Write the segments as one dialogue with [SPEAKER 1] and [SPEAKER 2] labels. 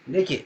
[SPEAKER 1] देखिए,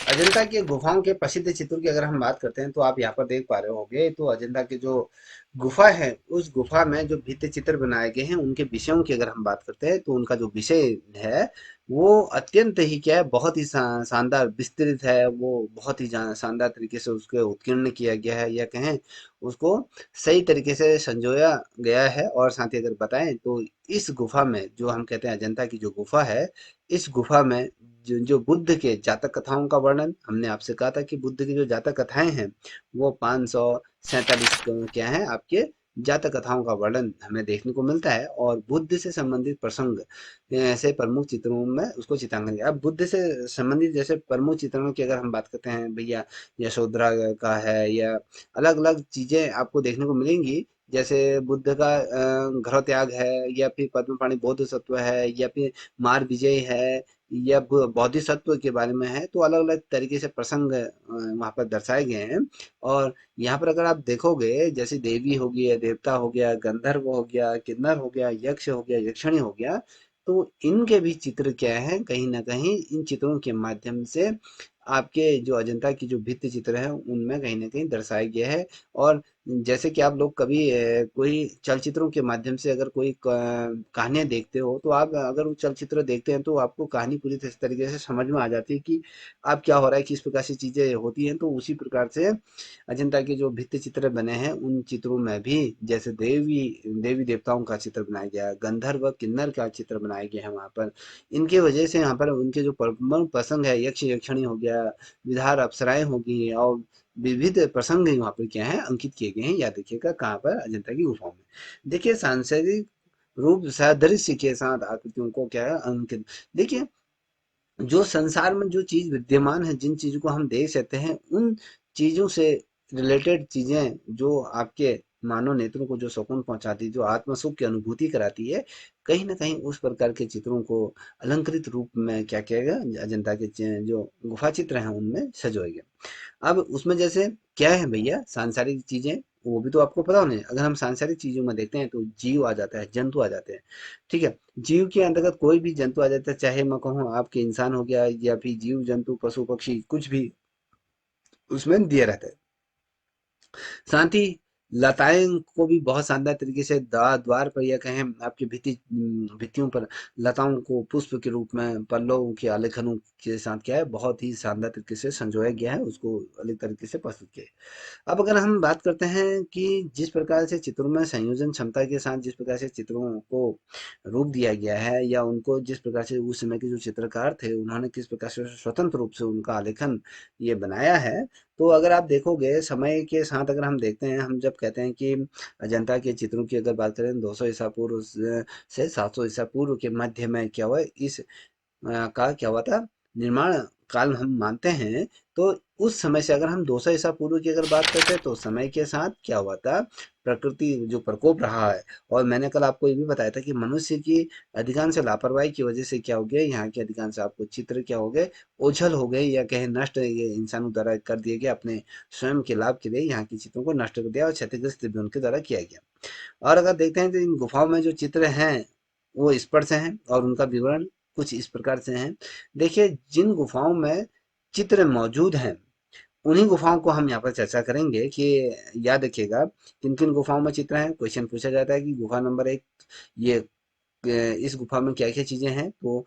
[SPEAKER 1] अजंता की गुफाओं के प्रसिद्ध चित्रों की अगर हम बात करते हैं तो आप यहाँ पर देख पा रहे होंगे, तो अजंता की जो गुफा है उस गुफा में जो भित्ति चित्र बनाए गए हैं उनके विषयों की अगर हम बात करते हैं तो उनका जो विषय है वो अत्यंत ही क्या है, बहुत ही शानदार विस्तृत है। वो बहुत ही शानदार तरीके से उसके उत्कीर्ण किया गया है, या कहें उसको सही तरीके से संजोया गया है। और साथ ही अगर बताएं तो इस गुफा में जो हम कहते हैं अजंता की जो गुफा है, इस गुफा में जो जो बुद्ध के जातक कथाओं का वर्णन, हमने आपसे कहा था कि बुद्ध की जो जातक कथाएं हैं वो 547 क्या है आपके जातक कथाओं का वर्णन हमें देखने को मिलता है। और बुद्ध से संबंधित प्रसंग ऐसे प्रमुख चित्रों में उसको चित्रांकन किया। अब बुद्ध से संबंधित जैसे प्रमुख चित्रणों की अगर हम बात करते हैं भैया, यशोधरा का है, या अलग अलग चीजें आपको देखने को मिलेंगी। जैसे बुद्ध का गृह त्याग है, या फिर पद्म पाणि बोधिसत्व है, या फिर मार विजय है, या बोधिसत्व के बारे में है। तो अलग अलग तरीके से प्रसंग वहां पर दर्शाए गए हैं। और यहाँ पर अगर आप देखोगे, जैसे देवी हो गई, देवता हो गया, गंधर्व हो गया, किन्नर हो गया, यक्ष हो गया, यक्षिणी हो गया, तो इनके भी चित्र क्या है, कहीं ना कहीं इन चित्रों के माध्यम से आपके जो अजंता की जो भित्ति चित्र है उनमें कहीं ना कहीं दर्शाया गया है। और जैसे कि आप लोग कभी कोई चलचित्रों के माध्यम से अगर कोई कहानियां देखते हो, तो आप अगर वो चलचित्र देखते हैं तो आपको कहानी पूरी तरीके से समझ में आ जाती है कि अब क्या हो रहा है, किस प्रकार से चीजें होती हैं। तो उसी प्रकार से अजंता के जो भित्ति चित्र बने हैं उन चित्रों में भी जैसे देवी देवी देवताओं का चित्र बनाया गया है, गंधर्व किन्नर का चित्र बनाया गया है वहां पर। इनके वजह से यहाँ पर उनके जो प्रमुख प्रसंग है, यक्ष यक्षिणी हो गया, विधार अप्सराएं होगी, और विविध प्रसंग वहां पर क्या है अंकित किए गए हैं। या देखिएगा कहाँ पर, अजंता की गुफाओं में। देखिए सांस्कृतिक रूप सादृश्य के साथ आकृतियों को क्या है अंकित। देखिए, जो संसार में जो चीज विद्यमान है, जिन चीजों को हम देख सकते हैं, उन चीजों से रिलेटेड चीजें जो आपके मानव नेत्रों को जो सुकून पहुंचाती है, जो आत्म सुख की अनुभूति कराती है, कहीं ना कहीं उस प्रकार के चित्रों को अलंकृत रूप में क्या किया गया, अजंता के जो गुफा चित्र हैं उनमें सजोए गए। अब उसमें जैसे क्या है भैया, सांसारिक चीजें वो भी तो आपको पता होने। अगर हम सांसारिक चीजों में देखते हैं तो जीव आ जाता है, जंतु आ जाते हैं। ठीक है, जीव के अंतर्गत कोई भी जंतु आ जाता है, चाहे मैं कहूँ आपके इंसान हो गया, या फिर जीव जंतु पशु पक्षी कुछ भी उसमें दिया रहता है। साथ ही लताएं को भी बहुत शानदार तरीके से द्वार पर, या कहें आपकी भित्तियों पर लताओं को पुष्प के रूप में पल्लवों के आलेखनों के साथ क्या है बहुत ही शानदार तरीके से संजोया गया है, उसको अलग तरीके से प्रस्तुत किया है। अब अगर हम बात करते हैं कि जिस प्रकार से चित्रों में संयोजन क्षमता के साथ जिस प्रकार से चित्रों को रूप दिया गया है, या उनको जिस प्रकार से उस समय के जो चित्रकार थे उन्होंने किस प्रकार से स्वतंत्र रूप से उनका आलेखन ये बनाया है। तो अगर आप देखोगे समय के साथ, अगर हम देखते हैं, हम जब कहते हैं कि अजंता के चित्रों की अगर बात करें 200 ईसा पूर्व से 700 ईसा पूर्व के मध्य में क्या हुआ, इस का क्या हुआ था, निर्माण काल हम मानते हैं। तो उस समय से अगर हम 200 ईसा पूर्व की अगर बात करते हैं तो समय के साथ क्या हुआ था, प्रकृति जो प्रकोप रहा है। और मैंने कल आपको ये भी बताया था कि मनुष्य की अधिकांश लापरवाही की वजह से क्या हो गया, यहाँ के अधिकांश आपको चित्र क्या हो गए, ओझल हो गए, या कहे नष्ट ये इंसानों द्वारा कर दिए गए, अपने स्वयं के लाभ के लिए यहाँ के चित्रों को नष्ट कर दिया और क्षतिग्रस्त भी उनके द्वारा किया गया। और अगर देखते हैं तो इन गुफाओं में जो चित्र हैं वो स्पर्श हैं, और उनका विवरण कुछ इस प्रकार से है। देखिए, जिन गुफाओं में चित्र मौजूद हैं उन्हीं गुफाओं को हम यहाँ पर चर्चा करेंगे कि याद रखिएगा किन किन गुफाओं में चित्र हैं। क्वेश्चन पूछा जाता है कि गुफा नंबर 1, ये इस गुफा में क्या क्या चीजें हैं, तो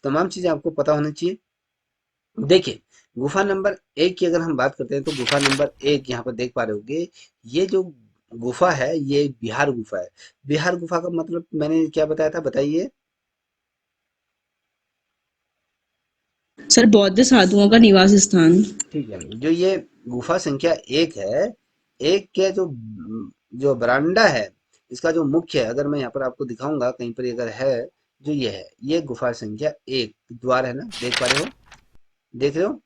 [SPEAKER 1] तमाम चीजें आपको पता होनी चाहिए। देखिए, गुफा नंबर 1 की अगर हम बात करते हैं तो गुफा नंबर 1 यहाँ पर देख पा रहे होंगे, ये जो गुफा है ये बिहार गुफा है। बिहार गुफा का मतलब मैंने क्या बताया था, बताइए।
[SPEAKER 2] सर, बौद्ध साधुओं का निवास स्थान।
[SPEAKER 1] ठीक है, जो ये गुफा संख्या 1 है, एक के जो जो बरामदा है, इसका जो मुख्य है, अगर मैं यहाँ पर आपको दिखाऊंगा कहीं पर अगर है, जो ये है, ये गुफा संख्या 1 द्वार है ना, देख पा रहे हो, देख रहे हो।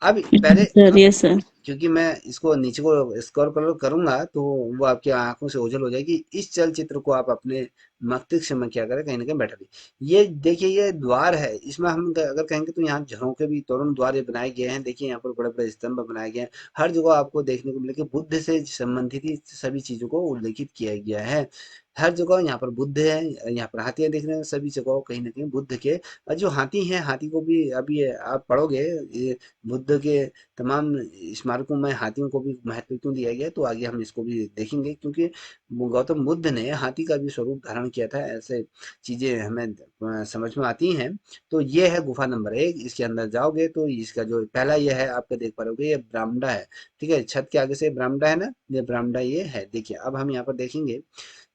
[SPEAKER 1] अब पहले
[SPEAKER 2] सर, यस सर।
[SPEAKER 1] क्योंकि मैं इसको नीचे को स्क्रॉल करूंगा तो वो आपकी आंखों से ओझल हो जाएगी। इस चलचित्र को आप अपने मस्तिष्क में क्या करे कहीं ना कहीं बैठा रहे। ये देखिए ये द्वार है, इसमें हम अगर कहेंगे तो यहाँ झरोखे भी तोरण द्वार ये बनाए गए हैं। देखिए यहाँ पर बड़े बड़े स्तंभ बनाए गए हैं, हर जगह आपको देखने को मिलेगा बुद्ध से संबंधित ही सभी चीजों को उल्लेखित किया गया है। हर जगह यहाँ पर बुद्ध है, यहाँ पर हाथियां देखने में सभी जगह कहीं ना कहीं बुद्ध के जो हाथी हैं, हाथी को भी अभी आप पढ़ोगे ये बुद्ध के तमाम स्मारकों में हाथियों को भी महत्व क्यों दिया गया है, तो आगे हम इसको भी देखेंगे, क्योंकि गौतम बुद्ध ने हाथी का भी स्वरूप धारण किया था। ऐसे चीजें हमें समझ में आती हैं। तो ये है गुफा नंबर 1। इसके अंदर जाओगे तो इसका जो पहला ये है, आपका देख पा रहे होगे ये बरामदा है। ठीक है, छत के आगे से बरामदा है ना, ये बरामदा ये है। देखिए अब हम यहाँ पर देखेंगे,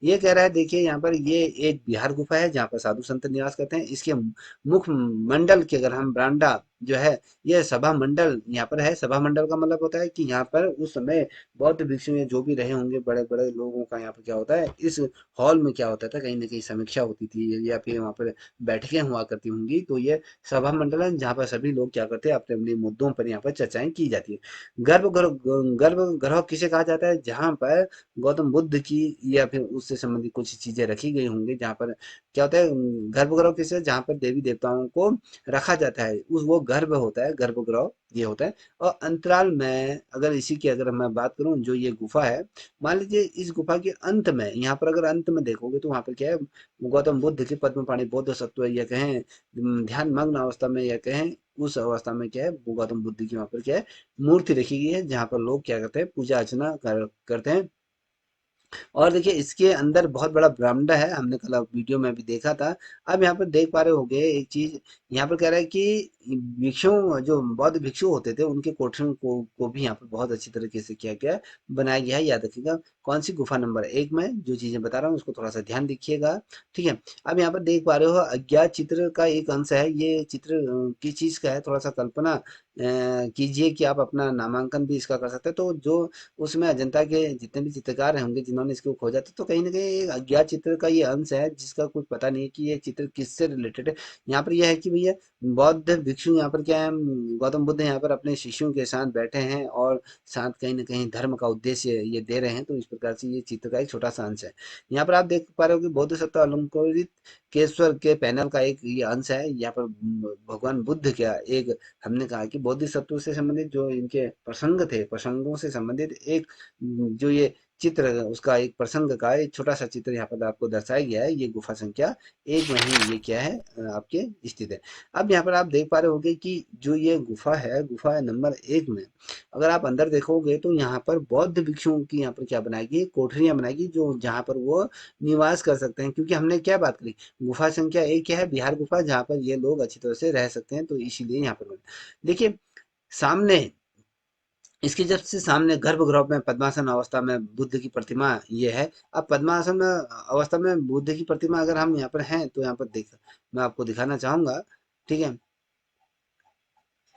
[SPEAKER 1] ये कह रहा है देखिए यहाँ पर ये एक बिहार गुफा है जहाँ पर साधु संत निवास करते हैं। इसके मुख मंडल की अगर हम बरामदा जो है, ये सभा मंडल यहाँ पर है। सभा मंडल का मतलब होता है कि यहाँ पर उस समय बौद्ध भिक्षु या जो भी रहे होंगे बड़े बड़े लोगों का यहाँ पर क्या होता है, इस हॉल में क्या होता था, कहीं ना कहीं समीक्षा होती थी या फिर वहाँ पर बैठकें हुआ करती होंगी। तो ये सभा मंडल है जहाँ पर सभी लोग क्या करते हैं, अपने अपने मुद्दों पर यहाँ पर चर्चाएं की जाती है। गर्भगृह किसे कहा जाता है, जहाँ पर गौतम बुद्ध की या फिर उससे संबंधित कुछ चीजें रखी गई होंगी। जहाँ पर क्या होता है, गर्भगृह किसे, जहाँ पर देवी देवताओं को रखा जाता है, उस वो गर्भ होता है, गर्भगृह ये होता है। और अंतराल में अगर इसी की अगर मैं बात करूं, जो ये गुफा है, मान लीजिए इस गुफा के अंत में, यहाँ पर अगर अंत में देखोगे तो वहां पर क्या है, गौतम बुद्ध के पद्म पाणी बोध सत्व या कहें ध्यान मग्न अवस्था में या कहें उस अवस्था में क्या है, गौतम बुद्ध की वहां पर क्या है मूर्ति रखी गई है, जहाँ पर लोग क्या करते हैं, पूजा अर्चना करते हैं। और देखिए इसके अंदर बहुत बड़ा बरामदा है, हमने कल वीडियो में भी देखा था। अब यहाँ पर देख पा रहे होंगे एक चीज, यहाँ पर कह रहा है कि भिक्षु जो बौद्ध भिक्षु होते थे उनके कोठरियों को भी यहाँ पर बहुत अच्छी तरीके से किया गया है, बनाया गया है। याद रखिएगा कौन सी गुफा नंबर 1 में जो चीजें बता रहा हूँ उसको थोड़ा सा ध्यान दीजिएगा। ठीक है, अब यहाँ पर देख पा रहे हो अज्ञात चित्र का एक अंश है। ये चित्र किस चीज का है, थोड़ा सा कल्पना कीजिए कि आप अपना नामांकन भी इसका कर सकते हैं। तो जो उसमें अजंता के जितने भी चित्रकार होंगे जिन्होंने इसको खोजा था, तो कहीं ना कहीं एक अज्ञात चित्र का ये अंश है जिसका कुछ पता नहीं है कि ये चित्र किससे रिलेटेड है। यहाँ पर यह है कि भैया बौद्ध भिक्षु यहाँ पर क्या है, गौतम बुद्ध यहाँ पर अपने शिष्यों के साथ बैठे हैं और साथ कहीं ना कहीं धर्म का उद्देश्य ये दे रहे हैं। तो इस प्रकार से ये चित्र का एक छोटा सा अंश है। यहाँ पर आप देख पा रहे हो कि बौद्ध सत्ता अलंकृत केश्वर के पैनल का एक ये अंश है। यहाँ पर भगवान बुद्ध का एक, हमने कहा कि बोधिसत्व से संबंधित जो इनके प्रसंग थे, प्रसंगों से संबंधित एक जो ये चित्र है, उसका एक प्रसंग का एक छोटा सा चित्र यहाँ पर आपको दर्शाया गया है। ये गुफा संख्या 1 में ही ये क्या है, आपके स्थित है। अब यहाँ पर आप देख पा रहे होंगे कि जो ये गुफा है, गुफा नंबर 1 में अगर आप अंदर देखोगे तो यहाँ पर बौद्ध भिक्षुओं की यहाँ पर क्या बनाएगी, कोठरियां बनाएगी, जो जहाँ पर वो निवास कर सकते हैं। क्योंकि हमने क्या बात करी, गुफा संख्या 1 क्या है, बिहार गुफा, जहाँ पर ये लोग अच्छी तरह से रह सकते हैं। तो इसीलिए यहाँ पर देखिए सामने, इसके जब से सामने गर्भगृह में पद्मासन अवस्था में बुद्ध की प्रतिमा ये है। अब पद्मासन अवस्था में बुद्ध की प्रतिमा अगर हम यहाँ पर हैं तो यहाँ पर देख, मैं आपको दिखाना चाहूंगा। ठीक है,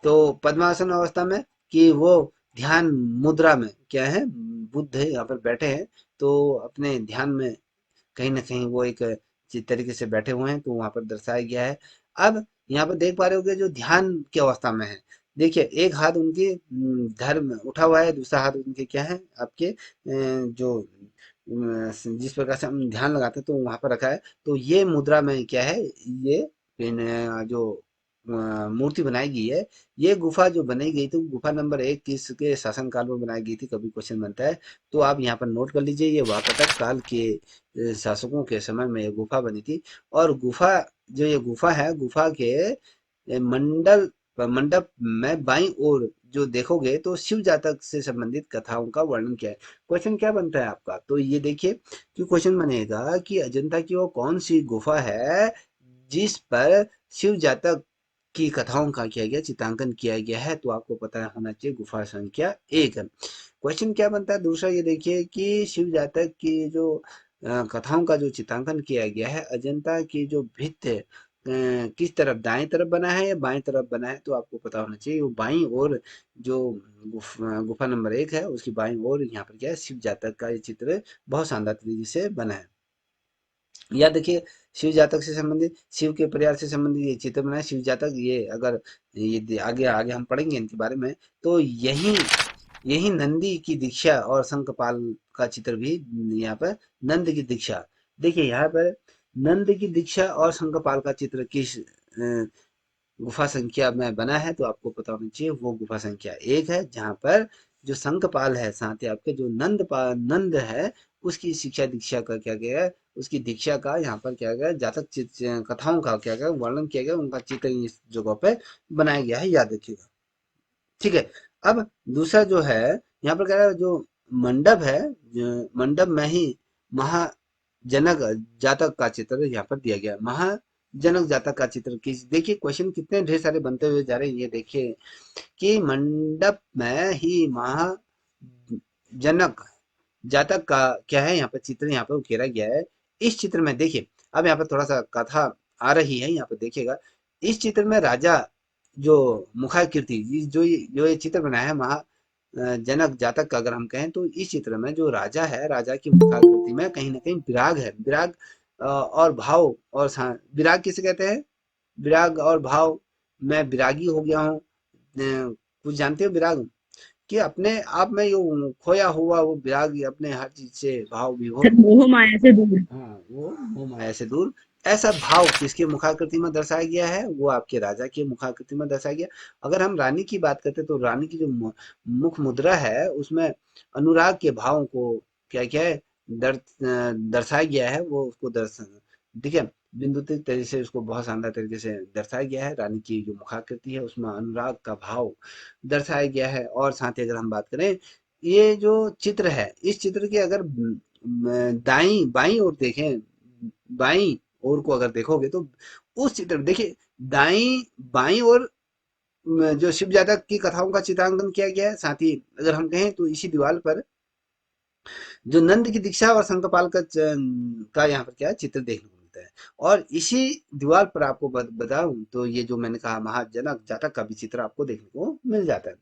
[SPEAKER 1] तो पद्मासन अवस्था में कि वो ध्यान मुद्रा में क्या है, बुद्ध यहाँ पर बैठे हैं। तो अपने ध्यान में कहीं न कहीं वो एक जिस तरीके से बैठे हुए हैं, तो वहाँ पर दर्शाया गया है। अब यहाँ पर देख पा रहे होंगे जो ध्यान की अवस्था में है। देखिए एक हाथ उनके धर्म उठा हुआ है, दूसरा हाथ उनके क्या है, आपके जो जिस प्रकार से हम ध्यान लगाते हैं तो वहाँ पर रखा है। तो ये मुद्रा में क्या है, ये जो मूर्ति बनाई गई है, ये गुफा जो बनाई गई थी, गुफा नंबर 1 किसके शासन काल में बनाई गई थी, कभी क्वेश्चन बनता है। तो आप यहाँ पर नोट कर लीजिए, ये वाकाटक काल के शासकों के समय में ये गुफा बनी थी। और गुफा, जो ये गुफा है, गुफा के मंडल मंडप में बाईं ओर जो देखोगे तो शिव जातक से संबंधित कथाओं का वर्णन किया है। क्वेश्चन क्या बनता है आपका, तो ये देखिए कि क्वेश्चन बनेगा कि अजंता की वो कौन सी गुफा है जिस पर शिव जातक की कथाओं का किया गया चित्रांकन किया गया है। तो आपको पता होना चाहिए गुफा संख्या 1 है। क्वेश्चन क्या बनता है दूसरा, ये देखिए कि शिव जातक की जो कथाओं का जो चित्रांकन किया गया है, अजंता की जो भित्ति किस तरफ, दाएं तरफ बना है या बाएं तरफ बना है, तो आपको पता होना चाहिए वो बाईं ओर। जो गुफा नंबर 1 है उसकी बाईं ओर यहाँ पर क्या है, शिव जातक का ये चित्र बहुत शानदार तरीके से बना है। या देखिए शिव जातक से संबंधित, शिव के परिवार से संबंधित ये चित्र बनाए शिव जातक। ये अगर ये आगे आगे हम पढ़ेंगे इनके बारे में, तो यही यही नंदी की दीक्षा और शंखपाल का चित्र भी यहाँ पर, नंद की दीक्षा देखिए यहाँ पर नंद की दीक्षा और शंखपाल का चित्र किस गुफा संख्या में बना है, तो आपको पता होना चाहिए वो गुफा संख्या 1 है, जहाँ पर जो शंखपाल है साथ ही आपके जो नंद है उसकी शिक्षा दीक्षा का क्या गया है, उसकी दीक्षा का यहाँ पर क्या गया जातक कथाओं का क्या गया वर्णन किया गया, उनका चित्र इस जगह पे बनाया गया है, याद रखिएगा। ठीक है। अब दूसरा जो है यहाँ पर क्या है, जो मंडप है, मंडप में ही महाजनक जातक का चित्र यहाँ पर दिया गया है। महाजनक जातक का चित्र किस, देखिए क्वेश्चन कितने ढेर सारे बनते हुए जा रहे हैं, ये देखिए कि मंडप में ही महाजनक जातक का क्या है यहाँ पर चित्र यहाँ पर उकेरा गया है। इस चित्र में देखिए, अब यहाँ पर थोड़ा सा कथा आ रही है, यहाँ पर देखिएगा। इस चित्र में राजा जो मुखाकृति जो ये चित्र बनाया है महा जनक जातक का अगर हम कहें, तो इस चित्र में जो राजा है, राजा की मुखाकृति में कहीं ना कहीं विराग है, विराग और भाव और विराग किसे कहते हैं, विराग और भाव, मैं विरागी हो गया हूँ, कुछ जानते हो विराग, कि अपने आप में यो खोया हुआ वो विराग, अपने हर चीज से भाव विभोर,
[SPEAKER 2] सर मोह माया से दूर।
[SPEAKER 1] हाँ वो मोह माया से दूर, ऐसा भाव किसके मुखाकृति में दर्शाया गया है, वो आपके राजा की मुखाकृति में दर्शाया गया। अगर हम रानी की बात करते हैं, तो रानी की जो मुख मुद्रा है उसमें अनुराग के भावों को क्या क्या है दर्शाया गया है, वो उसको दर्शन, ठीक है, बिंदुतिक तरीके से उसको बहुत शानदार तरीके से दर्शाया गया है। रानी की जो मुखाकृति है उसमें अनुराग का भाव दर्शाया गया है। और साथ ही अगर हम बात करें, ये जो चित्र है, इस चित्र की अगर दाई बाई ओर देखें, बाई ओर को अगर देखोगे, तो उस चित्र में देखिए दाई बाई ओर जो शिव जातक की कथाओं का चित्रांकन किया गया है। साथ ही अगर हम कहें तो इसी दीवार पर जो नंद की दीक्षा और शंखपाल का यहाँ पर क्या है चित्र देखने को मिलता है। और इसी दीवार पर आपको बताऊं तो ये जो मैंने कहा महाजनक जातक का भी चित्र आपको देखने को मिल जाता है।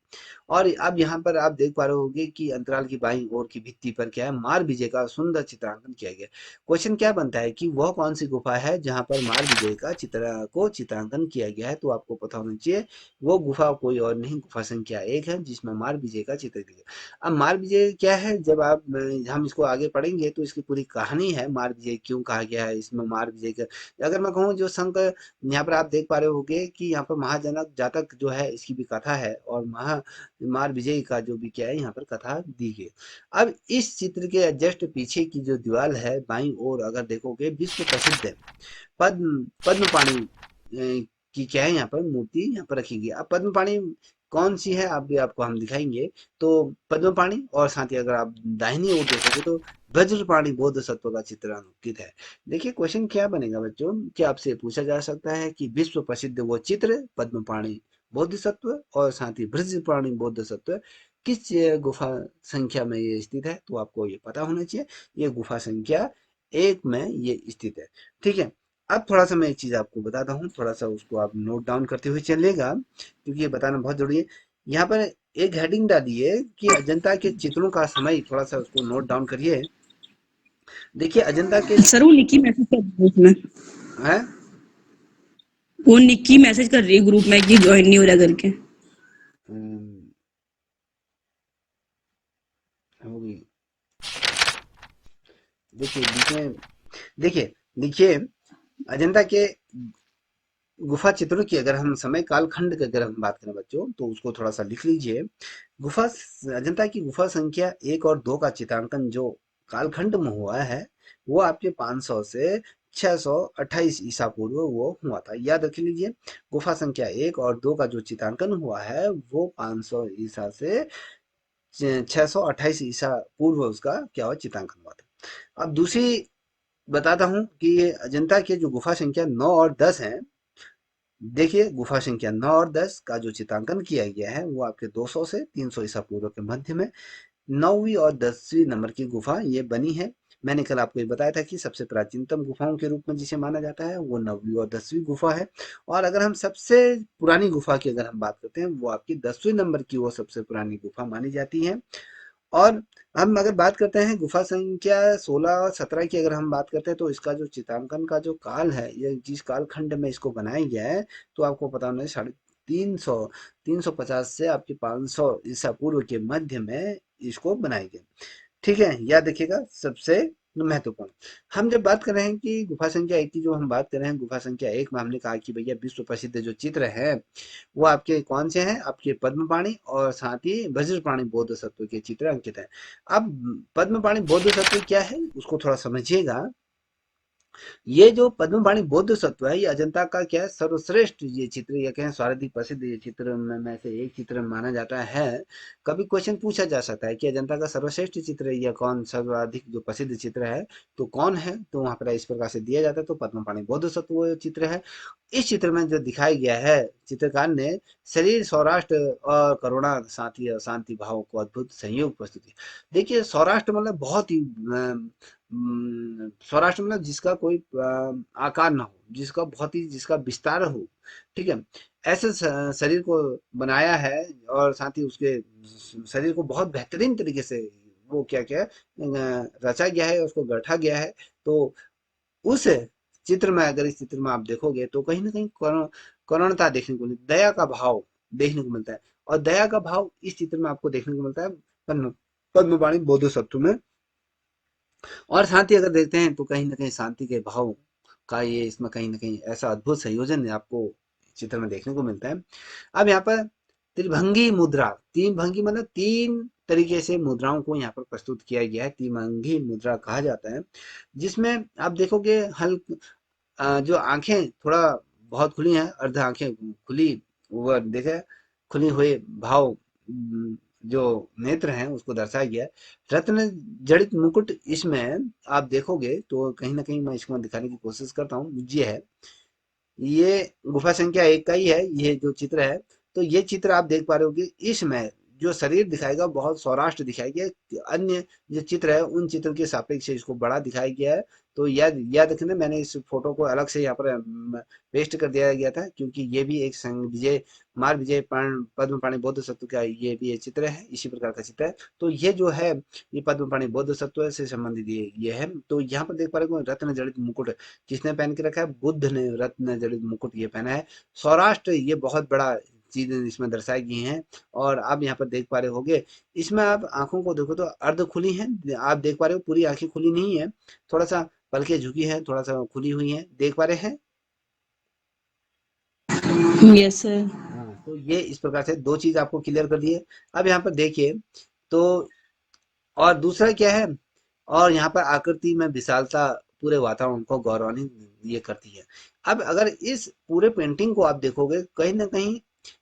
[SPEAKER 1] और अब यहाँ पर आप देख पा रहे होंगे कि अंतराल की बाईं ओर की भित्ति पर क्या है, मार विजय का सुंदर चित्रांकन किया गया। क्वेश्चन क्या बनता है कि वह कौन सी गुफा है जहां पर मार विजय का चित्रांकन किया गया है, तो आपको पता होना चाहिए वो गुफा कोई और नहीं, गुफा संख्या 1 है जिसमें मार विजय का चित्र दिया गया। अब मार विजय क्या है, जब आप हम इसको आगे पढ़ेंगे तो इसकी पूरी कहानी है, मार विजय क्यों कहा गया है, इसमें मार विजय का अगर मैं कहूँ जो शंख, यहाँ पर आप देख पा रहे होंगे कि यहाँ पर महाजनक जातक जो है इसकी भी कथा है, और मार विजय का जो भी क्या है यहाँ पर कथा दी गई। अब इस चित्र के जस्ट पीछे की जो दीवार है बाईं ओर अगर देखोगे, विश्व प्रसिद्ध है पद्म पाणी की क्या है यहाँ पर मूर्ति यहाँ पर रखी गई। अब पद्म पाणी कौन सी है, आप भी आपको हम दिखाएंगे। तो पद्म पाणी, और साथ ही अगर आप दाहिनी ओर देखोगे तो वज्रपाणी बौद्ध सत्व का चित्र अंकित है। देखिए क्वेश्चन क्या बनेगा बच्चों, कि आपसे पूछा जा सकता है कि विश्व प्रसिद्ध वो चित्र पद्म पाणी बौद्ध सत्व और साथ ही वज्रपाणी बौद्ध सत्व किस गुफा संख्या में ये स्थित है, तो आपको ये पता होना चाहिए, ये गुफा संख्या 1 में ये स्थित है। ठीक है। अब थोड़ा सा मैं एक चीज आपको बताता हूँ, थोड़ा सा उसको आप नोट डाउन करते हुए चलेगा, क्योंकि ये बताना बहुत जरूरी है। यहाँ पर एक हेडिंग डालिए कि अजंता के चित्रों का समय, थोड़ा सा उसको नोट डाउन करिए। देखिए अजंता के
[SPEAKER 2] सर वो निक्की मैसेज कर रही है उसमें,
[SPEAKER 1] है,
[SPEAKER 2] वो निक्की मैसेज कर रही है ग्रुप में कि ज्वाइन नहीं हो रहा करके।
[SPEAKER 1] होगी, देखिए बीच में, देखिए देखिए अजंता के गुफा चित्रों की अगर हम समय कालखंड की अगर हम बात करें बच्चों, तो उसको थोड़ा सा लिख लीजिए। गुफा अजंता की गुफा संख्या 1 और 2 का चित्रांकन जो कालखंड में हुआ है, वो आपके 500 से 628 ईसा पूर्व वो हुआ था, याद रख लीजिए। गुफा संख्या 1 और 2 का जो चित्रांकन हुआ है वो 500 ईसा से 628 ईसा पूर्व उसका क्या हुआ चित्रांकन हुआ था। अब दूसरी बताता हूँ कि ये अजंता के जो गुफा संख्या 9 और 10 है, देखिए गुफा संख्या 9 और 10 का जो चित्रांकन किया गया है वो आपके 200 से 300 ईसा पूर्व के मध्य में 9वीं और 10वीं नंबर की गुफा ये बनी है। मैंने कल आपको ये बताया था कि सबसे प्राचीनतम गुफाओं के रूप में जिसे माना जाता है वो 9वीं और 10वीं गुफा है। और अगर हम सबसे पुरानी गुफा की अगर हम बात करते हैं, वो आपकी 10वीं नंबर की वो सबसे पुरानी गुफा मानी जाती है। और हम अगर बात करते हैं गुफा संख्या 16 और 17 की अगर हम बात करते हैं, तो इसका जो चित्रांकन का जो काल है, ये जिस काल खंड में इसको बनाया गया है, तो आपको पता होना है 350 से आपके 500 ईसा पूर्व के मध्य में इसको बनाया गया। ठीक है, याद रखिएगा सबसे महत्वपूर्ण। हम जब बात कर रहे हैं कि गुफा संख्या 1 की जो हम बात कर रहे हैं, गुफा संख्या 1 में हमने कहा कि भैया विश्व प्रसिद्ध जो चित्र हैं, वो आपके कौन से हैं? आपके पद्मपाणि और साथ ही वज्रपाणि बौद्ध सत्व के चित्र अंकित हैं। अब पद्मपाणि बौद्ध सत्व क्या है? उसको थोड़ा समझिएगा। ये जो पद्मपाणि बौद्ध सत्व है, ये अजंता का क्या है? सर्वश्रेष्ठ ये चित्र, या कहें सर्वाधिक प्रसिद्ध ये चित्र में से एक चित्र माना जाता है। कभी क्वेश्चन पूछा जा सकता है कि अजंता का सर्वश्रेष्ठ चित्र या कौन सर्वाधिक जो प्रसिद्ध चित्र है, तो कौन है? तो वहां पर इस प्रकार से दिया जाता है, तो पद्मपाणि बौद्ध सत्व वो चित्र है। इस चित्र में जो दिखाया गया है चित्रकार ने, शरीर सौराष्ट्र और करुणा साथी और शांति भाव को अद्भुत संयोग प्रस्तुत किया। देखिए सौराष्ट्र मतलब बहुत ही सौराष्ट्र मतलब जिसका कोई आकार ना हो, जिसका बहुत ही जिसका विस्तार हो, ठीक है, ऐसे शरीर को बनाया है। और साथ ही उसके शरीर को बहुत बेहतरीन तरीके से वो क्या क्या रचा गया है, उसको गढ़ा गया है। तो उस चित्र में, अगर इस चित्र में आप देखोगे तो कहीं ना कहीं करुणता देखने को मिलती, दया का भाव देखने को मिलता है। और दया का भाव इस चित्र में आपको देखने को मिलता है पद्मपाणि बौद्ध सत्व में। और साथ ही अगर देखते हैं तो कहीं न कहीं शांति के भाव का ये इसमें कहीं न कहीं ऐसा अद्भुत संयोजन आपको चित्र में देखने को मिलता है। अब यहाँ पर त्रिभंगी मुद्रा, तीन भंगी मतलब 3 तरीके से मुद्राओं को यहाँ पर प्रस्तुत किया गया है, त्रिभंगी मुद्रा कहा जाता है। जिसमें आप देखोगे जो आँखें थोड़ा बहुत खुली हैं, अर्ध आँखें खुली, वो देखे खुली हुई भाव, जो नेत्र हैं उसको दर्शाया गया है। रत्न जड़ित मुकुट इसमें आप देखोगे तो कहीं न कहीं मैं इसको दिखाने की कोशिश करता हूँ, ये है। ये गुफा संख्या 1 का ही है, ये जो चित्र है। तो ये चित्र आप देख पा रहे हो कि इसमें जो शरीर दिखाएगा बहुत सौराष्ट्र दिखाया गया है। अन्य जो चित्र है उन चित्र के सापेक्ष इसको बड़ा दिखाया गया है। तो याद याद रखना, मैंने इस फोटो को अलग से यहाँ पर पेस्ट कर दिया गया था, क्योंकि ये भी एक संग विजय मार विजय पद्मपाणि बौद्ध सत्व का ये भी एक चित्र है, इसी प्रकार का चित्र है। तो ये जो है ये पद्मपाणि बौद्ध सत्व से संबंधित ये है। तो यहाँ पर देख पा रहे हो रत्न जड़ित मुकुट किसने पहन के रखा है? बुद्ध ने रत्न जड़ित मुकुट ये पहना है। सौराष्ट्र ये बहुत बड़ा चीजें इसमें दर्शाई गई हैं। और आप यहाँ पर देख पा रहे होगे, इसमें आप आंखों को देखो तो अर्ध खुली हैं, आप देख पा रहे हो पूरी आंखें खुली नहीं है, थोड़ा सा पलकें झुकी हैं, थोड़ा सा खुली हुई हैं, देख पा रहे हैं?
[SPEAKER 2] Yes sir.
[SPEAKER 1] हाँ, तो ये इस प्रकार से 2 चीज़ आपको क्लियर कर दिए। अब यहाँ पर देखिए, तो और दूसरा क्या है? और यहाँ पर आकृति में विशालता पूरे वातावरण को गौरवान्वित ये करती है। अब अगर इस पूरे पेंटिंग को आप देखोगे, कहीं न कहीं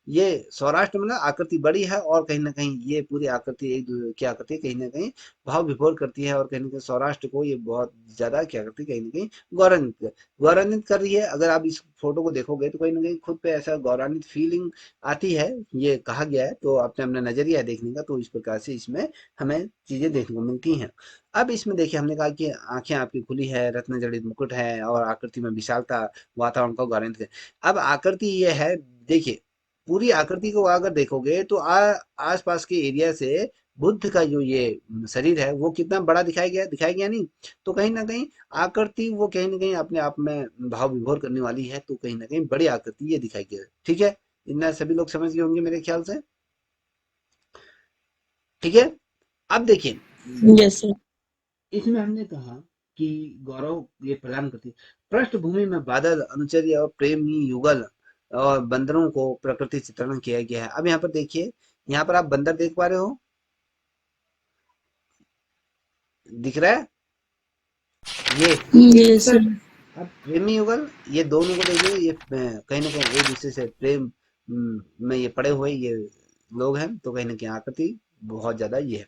[SPEAKER 1] ये सौराष्ट्र में ना आकृति बड़ी है, और कहीं न कहीं ये पूरी आकृति एक क्या करती है, कहीं न कहीं भाव विभोर करती है, और कहीं न कहीं सौराष्ट्र को ये बहुत ज़्यादा क्या करती है, कहीं न कहीं गौरवान्वित गौरवान्वित कर रही है। अगर आप इस फोटो को देखोगे तो कहीं न कहीं खुद पे ऐसा गौरवान्वित फीलिंग आती है, ये कहा गया है। तो आपने अपना नज़रिया है देखने का, तो इस प्रकार से इसमें हमें चीज़ें देखने को मिलती हैं। अब इसमें देखिए हमने कहा कि आँखें आपकी खुली है, रत्न जड़ित मुकुट है, और आकृति में विशालता वातावरण को गारंटी है। अब आकृति ये है, देखिए पूरी आकृति को अगर देखोगे तो आस-पास के एरिया से बुद्ध का जो ये शरीर है वो कितना बड़ा दिखाया गया नहीं? तो कहीं न कहीं आकृति वो कहीं न कहीं अपने आप में भाव विभोर करने वाली है, तो कहीं न कहीं बड़ी आकृति ये दिखाई गया है। ठीक है? इतना सभी लोग समझ गए होंगे मेरे ख्याल से। ठीक है? अब देखिए,
[SPEAKER 2] यस सर।
[SPEAKER 1] इसमें हमने कहा कि गौरव ये प्रदान करती है। पृष्ठभूमि में बादल, अनुचर्य और प्रेमी युगल और बंदरों को प्रकृति चित्रण किया गया है। अब यहाँ पर देखिए, यहाँ पर आप बंदर देख पा रहे हो, दिख रहा है ये।
[SPEAKER 2] Yes sir.
[SPEAKER 1] अब प्रेमी युगल, ये दोनों को देखिए, ये कहीं ना कहीं एक दूसरे से प्रेम में ये पड़े हुए ये लोग हैं। तो कहीं ना कहीं आकृति बहुत ज्यादा ये है।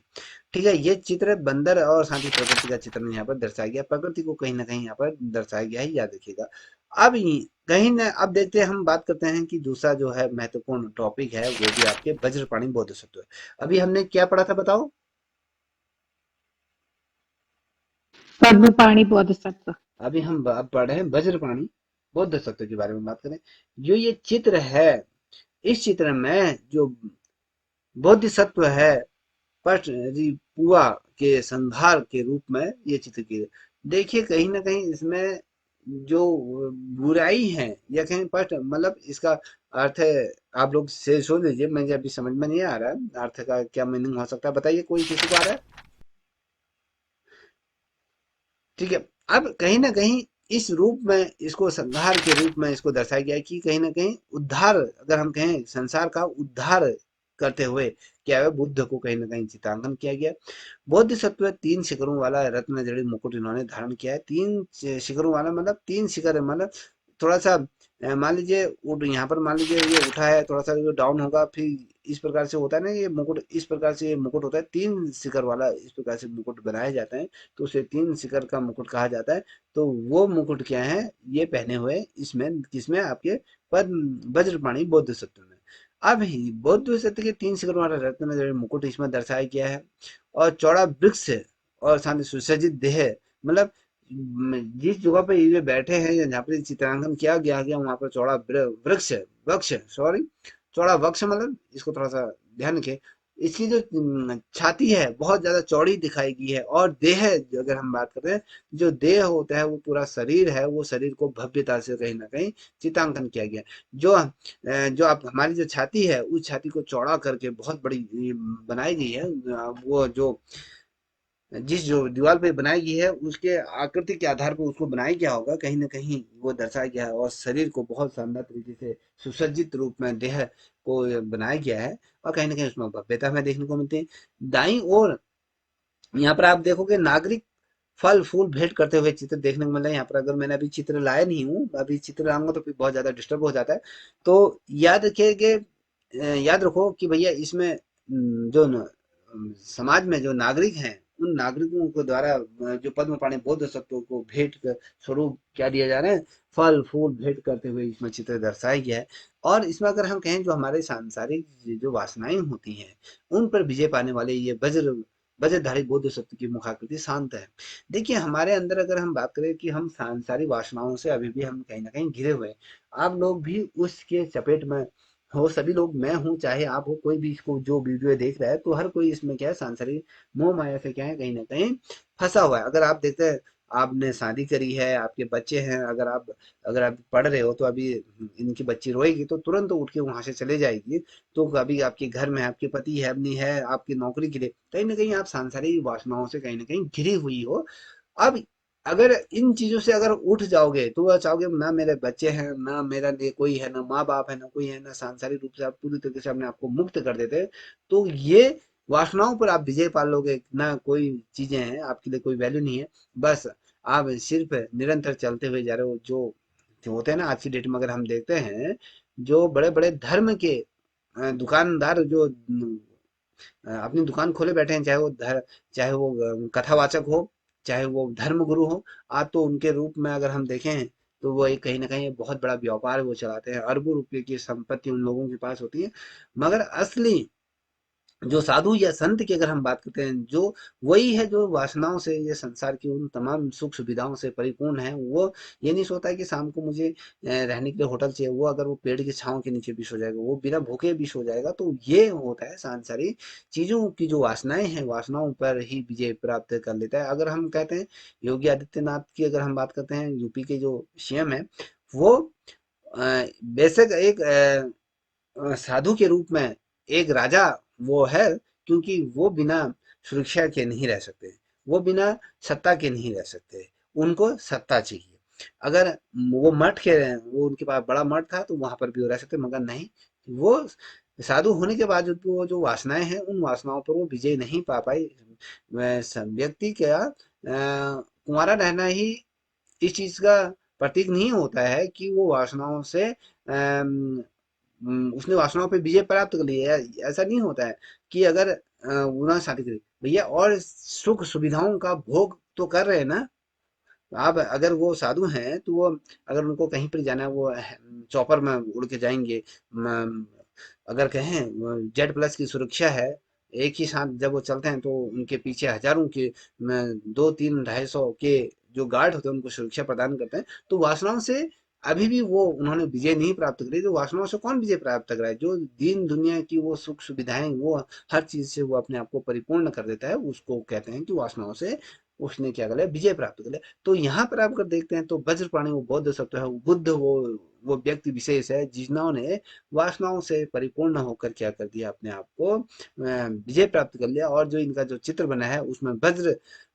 [SPEAKER 1] ठीक है, ये चित्र बंदर और साथ ही प्रकृति का चित्रण यहाँ पर दर्शाया गया, प्रकृति को कहीं ना कहीं यहाँ पर दर्शाया गया है, याद रखिएगा। अब कहीं ना अब देखते हैं, हम बात करते हैं कि दूसरा जो है महत्वपूर्ण टॉपिक है वो भी आपके वज्रपाणि बोधिसत्व है। अभी हमने क्या पढ़ा था बताओ?
[SPEAKER 3] पद्मपाणि बोधिसत्व।
[SPEAKER 1] अभी हम अब पढ़ रहे हैं वज्रपाणि बौद्ध सत्व के बारे में बात करें। जो ये चित्र है, इस चित्र में जो बोधिसत्व है, पुआ के संहार के रूप में ये चित्र की। देखिए कहीं ना कहीं इसमें जो बुराई है, या कहीं पट मतलब इसका अर्थ है, आप लोग से सोच लीजिए, मुझे अभी समझ में नहीं आ रहा है अर्थ का क्या मीनिंग हो सकता है, बताइए कोई किसी को आ रहा है? ठीक है। अब कहीं ना कहीं इस रूप में इसको संहार के रूप में इसको दर्शाया गया है कि कहीं ना कहीं उद्धार, अगर हम कहें संसार का उद्धार करते हुए क्या है, बुद्ध को कहीं ना कहीं चित्रांकन किया गया। बौद्ध सत्व 3 शिखरों वाला रत्न जड़ित मुकुट इन्होंने धारण किया है। 3 शिखरों वाला मतलब 3 शिखर है, मतलब थोड़ा सा मान लीजिए उठ, यहाँ पर मान लीजिए ये उठा है, थोड़ा सा जो डाउन होगा, फिर इस प्रकार से होता है ना, ये मुकुट इस प्रकार से ये मुकुट होता है, 3 शिखर वाला इस प्रकार से मुकुट बनाया जाता है, तो उसे 3 शिखर का मुकुट कहा जाता है। तो वो मुकुट क्या है, ये पहने हुए इसमें किसमें, आपके पद्म वज्रपाणी बौद्ध सत्व में। अब ही बौद्ध सत्व के 3 शिखर वाला रत्न जड़ित मुकुट इसमें दर्शाया गया है। और चौड़ा वृक्ष और साथ ही सुसज्जित देह, मतलब जिस जगह पे ये बैठे हैं या जहाँ पर चित्रांकन किया गया गया वहां पर चौड़ा वृक्ष वृक्ष सॉरी चौड़ा वृक्ष, मतलब इसको थोड़ा सा ध्यान रखें। इसकी जो छाती है बहुत ज्यादा चौड़ी दिखाई गई है, और देह अगर हम बात करें, जो देह होता है वो पूरा शरीर है, वो शरीर को भव्यता से कहीं ना कहीं चित्रांकन किया गया है। जो आप हमारी जो छाती है उस छाती को चौड़ा करके बहुत बड़ी बनाई गई है। वो जो जिस जो दीवार पे बनाई गई है उसके आकृति के आधार पर उसको बनाया गया होगा, कहीं ना कहीं वो दर्शाया गया है, और शरीर को बहुत शानदार तरीके से सुसज्जित रूप में देह को बनाया गया है, और कहीं ना कहीं उसमें भव्यता हमें देखने को मिलती है। दाई और यहाँ पर आप देखोगे नागरिक फल फूल भेंट करते हुए चित्र देखने को मिल रहा है। यहाँ पर अगर मैंने अभी चित्र लाया नहीं हूँ, अभी चित्र लाऊंगा तो फिर बहुत ज्यादा डिस्टर्ब हो जाता है। तो याद रखिए कि याद रखो कि भैया इसमें जो समाज में जो नागरिक हैं उन नागरिकों को द्वारा जो पद्म पाणि बौद्ध सत्वों को भेंट कर स्वरूप क्या दिया जा रहा है, फल फूल भेंट करते हुए इसमें चित्र दर्शाया गया है। और इसमें अगर हम कहें जो हमारे सांसारिक जो वासनाएं होती हैं उन पर विजय पाने वाले ये वज्रधारी बौद्ध सत्व की मुखाकृति शांत है। देखिए हमारे अंदर अगर हम बात करें कि हम सांसारिक वासनाओं से अभी भी हम कहीं ना कहीं घिरे हुए हैं, आप लोग भी उसके चपेट में हो, सभी लोग, मैं हूँ चाहे आप हो, कोई भी इसको जो वीडियो देख रहा है तो हर कोई इसमें क्या है, सांसारिक मोह माया से क्या है कहीं ना कहीं फंसा हुआ है। अगर आप देखते हैं, आपने शादी करी है, आपके बच्चे हैं, अगर आप पढ़ रहे हो तो अभी इनकी बच्ची रोएगी तो तुरंत उठ के वहां से चले जाएगी। तो अभी आपके घर में आपके पति है, अपनी है, आपकी नौकरी के लिए कहीं ना कहीं आप सांसारिक वासनाओं से कहीं ना कहीं घिरी हुई हो। अब अगर इन चीजों से अगर उठ जाओगे तो वह चाहोगे ना मेरे बच्चे हैं, ना मेरा लिए कोई है, ना माँ बाप है, ना कोई है, ना सांसारिक रूप से आप पूरी तरीके से अपने आप को मुक्त कर देते, तो ये वासनाओं पर आप विजय पा लोगे, ना कोई चीजें हैं आपके लिए, कोई वैल्यू नहीं है। बस आप सिर्फ निरंतर चलते हुए जा रहे हो। जो होते हैं ना, आज की डेट में अगर हम देखते हैं, जो बड़े बड़े धर्म के दुकानदार जो अपनी दुकान खोले बैठे हैं, चाहे वो कथावाचक हो, चाहे वो धर्म गुरु हो, आज तो उनके रूप में अगर हम देखें तो वो एक कहीं ना कहीं बहुत बड़ा व्यापार वो चलाते हैं, अरबों रुपए की संपत्ति उन लोगों के पास होती है। मगर असली जो साधु या संत की अगर हम बात करते हैं, जो वही है जो वासनाओं से, ये संसार की उन तमाम सुख सुविधाओं से परिपूर्ण है। वो ये नहीं सोचता है कि शाम को मुझे रहने के लिए होटल चाहिए, वो अगर वो पेड़ की छांव के नीचे भी सो जाएगा, वो बिना भूखे भी सो जाएगा। तो ये होता है सांसारिक चीजों की जो वासनाएं हैं, वासनाओं पर ही विजय प्राप्त कर लेता है। अगर हम कहते हैं योगी आदित्यनाथ की अगर हम बात करते हैं, यूपी के जो सीएम है, वो बेशक एक साधु के रूप में एक राजा वो है, क्योंकि वो बिना सुरक्षा के नहीं रह सकते, वो बिना सत्ता के नहीं रह सकते, उनको सत्ता चाहिए। अगर वो मठ के वो उनके पास बड़ा मठ था तो वहां पर भी वो रह सकते, मगर नहीं, वो साधु होने के बाद वो जो वासनाएं हैं उन वासनाओं पर वो विजय नहीं पा पाई। व्यक्ति का कुंवारा रहना ही इस चीज का प्रतीक नहीं होता है कि वो वासनाओं से उसने वासनाओं पे विजय प्राप्त कर लिया है। ऐसा नहीं होता है कि अगर उन्होंने शादी करी भैया और सुख सुविधाओं का भोग तो कर रहे हैं ना। आप अगर वो साधु हैं तो वो अगर उनको कहीं पर जाना है, वो चौपर में उड़ के जाएंगे। अगर कहें जेड प्लस की सुरक्षा है, एक ही साथ जब वो चलते हैं तो उनके पीछे हजारों के 2 3 250 के जो गार्ड होते हैं उनको सुरक्षा प्रदान करते हैं। तो वासनाओं से अभी भी वो उन्होंने विजय नहीं प्राप्त करी। तो वासनाओं से कौन विजय प्राप्त कर रहा है, जो दीन दुनिया की वो सुख सुविधाएं, वो हर चीज से वो अपने आप को परिपूर्ण कर देता है, उसको कहते हैं कि वासनाओं से उसने क्या कर लिया, विजय प्राप्त कर लिया। तो यहाँ पर आप अगर देखते हैं तो वज्रपाणी वो बौद्ध सत्व है, वो बुद्ध वो वो व्यक्ति विशेष है जिन्होंने वासनाओं से परिपूर्ण होकर क्या कर दिया, अपने आप को विजय प्राप्त कर लिया। और जो इनका जो चित्र बना है उसमें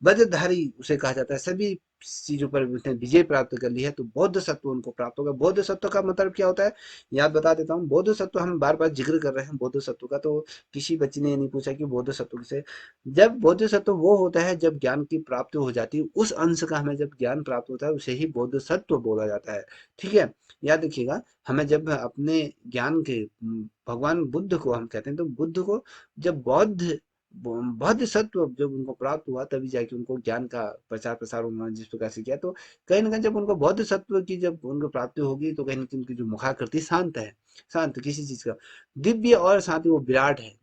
[SPEAKER 1] वज्रधारी उसे कहा जाता है। सभी चीजों पर उसने विजय प्राप्त कर ली है, तो बौद्ध सत्व उनको प्राप्त होगा। बौद्ध सत्व का मतलब क्या होता है, याद बता देता हूँ। बौद्ध सत्व हम बार बार जिक्र कर रहे हैं बौद्ध सत्व का, तो किसी बच्चे ने ये नहीं पूछा कि बौद्ध सत्व किसे। जब बौद्ध सत्व वो होता है जब ज्ञान की प्राप्ति हो जाती है, उस अंश का हमें जब ज्ञान प्राप्त होता है उसे ही बौद्ध सत्व बोला जाता है। ठीक है, याद रखिएगा। हमें जब अपने ज्ञान के भगवान बुद्ध को हम कहते हैं, तो बुद्ध को जब बौद्ध सत्व जब उनको प्राप्त हुआ तभी जाके उनको ज्ञान का प्रचार प्रसार उन्होंने जिस प्रकार से किया। तो कहीं ना कहीं जब उनको बौद्ध सत्व की जब उनको प्राप्ति होगी तो कहीं ना कहीं उनकी जो मुखाकृति शांत है, शांत किसी चीज का दिव्य, और साथ ही वो विराट है,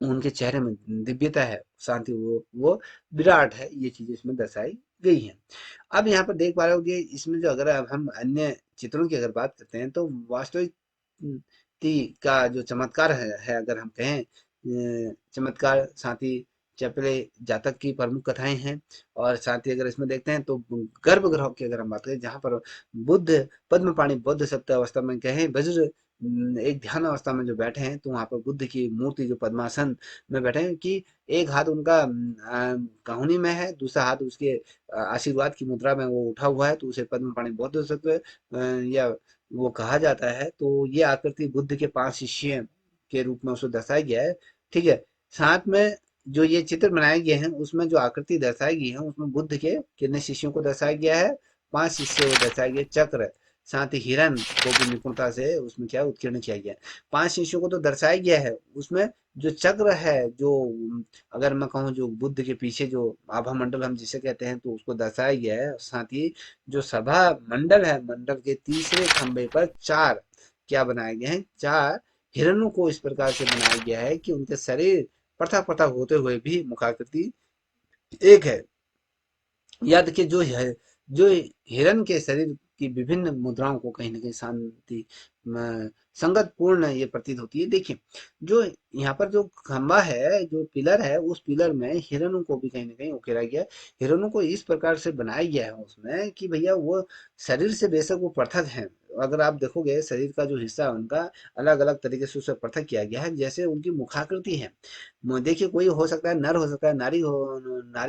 [SPEAKER 1] उनके चेहरे में दिव्यता है, शांति, वो विराट है। ये चीजें इसमें दर्शाई गई हैं। अब यहाँ पर देख पा रहे होगे इसमें जो, अगर अब हम अन्य चित्रों की अगर बात करते हैं, तो वास्तविक का जो चमत्कार है अगर हम कहें, चमत्कार साथ ही चपले जातक की प्रमुख कथाएं हैं। और साथ ही अगर इसमें देखते हैं तो गर्भगृह की अगर हम बात करें, जहाँ पर बुद्ध पद्म पाणी बुद्ध सप्त अवस्था में कहें वज्र एक ध्यान अवस्था में जो बैठे हैं, तो वहां पर बुद्ध की मूर्ति जो पद्मासन में बैठे हैं, कि एक हाथ उनका काहुनी में है, दूसरा हाथ उसके आशीर्वाद की मुद्रा में वो उठा हुआ है, तो उसे पद्म पाणी बौद्ध सत्व या वो कहा जाता है। तो ये आकृति बुद्ध के 5 शिष्य के रूप में उसे दर्शाया गया है। ठीक है, साथ में जो ये चित्र बनाए गए हैं उसमें जो आकृति दर्शाई गई है उसमें बुद्ध के कितने शिष्यों को दर्शाया गया है, 5 शिष्य वो दर्शाए गए। चक्र साथ ही हिरण को भी निपुणता से उसमें क्या उत्कीर्ण किया गया है। 5 शिष्यों को तो दर्शाया गया है, उसमें जो चक्र है, जो अगर मैं कहूँ जो बुद्ध के पीछे जो आभा मंडल हम जिसे कहते हैं, तो उसको दर्शाया गया है। साथ ही जो सभा मंडल है, मंडल के तीसरे खंभे पर 4 क्या बनाए गए हैं, 4 हिरणों को इस प्रकार से बनाया गया है कि उनके शरीर पृथक पृथक होते हुए भी मुखाकृति एक है। याद रखिए, जो हिरण के शरीर की विभिन्न मुद्राओं को कहीं ना कहीं शांति संगत पूर्ण ये प्रतीत होती है। देखिए, जो यहाँ पर जो खंबा है, जो पिलर है, उस पिलर में हिरणों को भी कहीं ना कहीं उकेरा गया है। हिरणों को इस प्रकार से बनाया गया है उसमें कि भैया वो शरीर से बेशक वो पृथक है, अगर आप देखोगे शरीर का जो हिस्सा है उनका अलग अलग तरीके से उसे पृथक किया गया है, जैसे उनकी मुखाकृति है। देखिए, कोई हो सकता है नर, हो सकता है नारी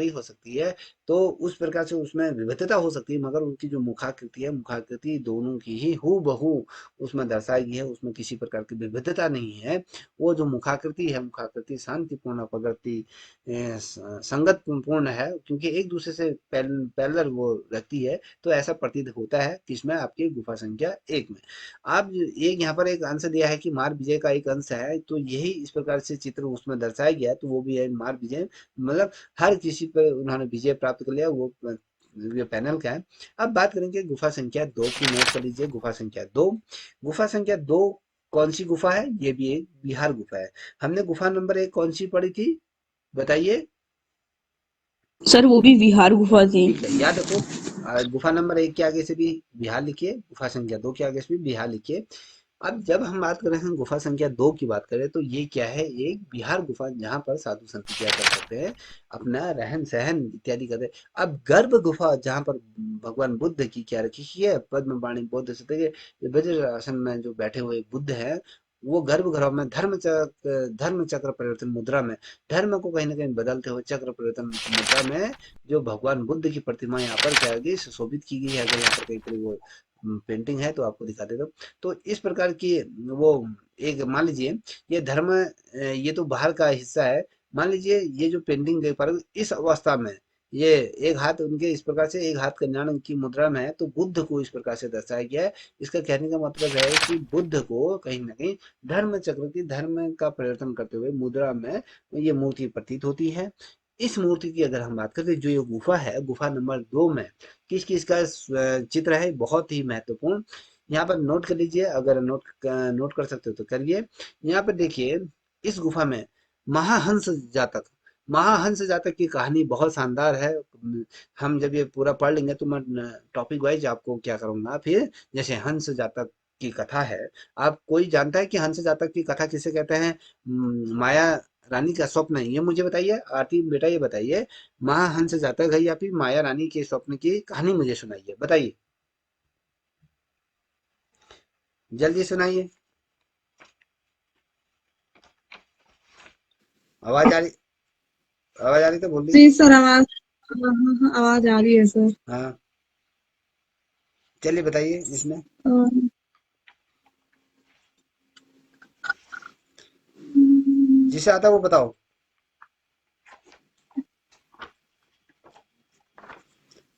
[SPEAKER 1] हो सकती है, तो उस प्रकार से उसमें विविधता हो सकती है, मगर उनकी जो मुखाकृति है, मुखाकृति दोनों की ही हूबहू उसमें दर्शाई गई है, उसमें किसी प्रकार की विविधता नहीं है। वो जो मुखाकृति है, मुखाकृति शांतिपूर्ण प्रकृति संगत पूर्ण है, क्योंकि एक दूसरे से पैरेलल वो रखती है। तो ऐसा प्रतीत होता है किसमें, आपकी गुफा संख्या 1 में। आप एक यहाँ पर एक अंश दिया है कि मार विजय का एक अंश है, तो यही इस प्रकार से चित्र उसमें दर्शाया गया, तो वो भी है मार विजय, मतलब हर किसी पर उन्होंने विजय प्राप्त कर लिया, वो ये पैनल का है। अब बात करेंगे गुफा संख्या 2 की, नोट कर लीजिए गुफा संख्या 2। गुफा संख्या 2 कौन सी गुफा है, ये भी एक बिहार गुफा है। हमने गुफा नंबर 1 कौन सी पढ़ी थी, बताइए।
[SPEAKER 2] सर वो भी विहार गुफा थी।
[SPEAKER 1] ठीक है, याद रखो, गुफा नंबर 1 के आगे से भी बिहार लिखिए, गुफा संख्या 2 के आगे से भी बिहार लिखिए। अब जब हम बात कर रहे हैं गुफा संख्या 2 की बात करें, तो ये क्या है, एक बिहार गुफा जहाँ पर साधु संत क्या कर सकते हैं, अपना रहन सहन इत्यादि करते हैं। अब गर्भ गुफा जहाँ पर भगवान बुद्ध की क्या रखी है, पद्म पाणी बौद्ध सत्य वज्र आसन में जो बैठे हुए बुद्ध है, वो गर्भगृह में धर्म चक्र परिवर्तन मुद्रा में धर्म को कहीं ना कहीं बदलते हुए चक्र परिवर्तन मुद्रा में जो भगवान बुद्ध की प्रतिमा यहाँ पर क्या गई, सुशोभित की गई है। अगर यहाँ पर कहीं पर वो पेंटिंग है तो आपको दिखा देता हूँ। तो इस प्रकार की वो एक मान लीजिए, ये धर्म ये तो बाहर का हिस्सा है। मान लीजिए ये जो पेंटिंग देख पा रहे हो, इस अवस्था में ये एक हाथ उनके इस प्रकार से, एक हाथ कल्याण की मुद्रा में है, तो बुद्ध को इस प्रकार से दर्शाया गया है। इसका कहने का मतलब है कि बुद्ध को कहीं ना कहीं धर्म चक्र की, धर्म का परिवर्तन करते हुए मुद्रा में ये मूर्ति प्रतीत होती है। इस मूर्ति की अगर हम बात करें, जो ये गुफा है, गुफा नंबर 2 में किस किस का चित्र है, बहुत ही महत्वपूर्ण। यहाँ पर नोट कर लीजिए, अगर नोट कर सकते हो तो करिए। यहाँ पर देखिए, इस गुफा में महाहंस जातक, महाहंस जातक की कहानी बहुत शानदार है। हम जब ये पूरा पढ़ लेंगे तो मैं टॉपिक वाइज आपको क्या करूंगा फिर। जैसे हंस जातक की कथा है, आप कोई जानता है कि हंस जातक की कथा किसे कहते हैं, माया रानी का स्वप्न है, ये मुझे बताइए। आरती बेटा ये बताइए, महाहंस जातक है या फिर माया रानी के स्वप्न की कहानी, मुझे सुनाइए, बताइए। जल्दी सुनाइए। आवाज आ रही, आवाज आ रही तो बोलिए।
[SPEAKER 3] जी सर, आवाज। हाँ हाँ हाँ, आवाज आ रही है सर।
[SPEAKER 1] हाँ, चलिए बताइए इसमें।
[SPEAKER 3] अम,
[SPEAKER 1] जिसे आता है वो बताओ।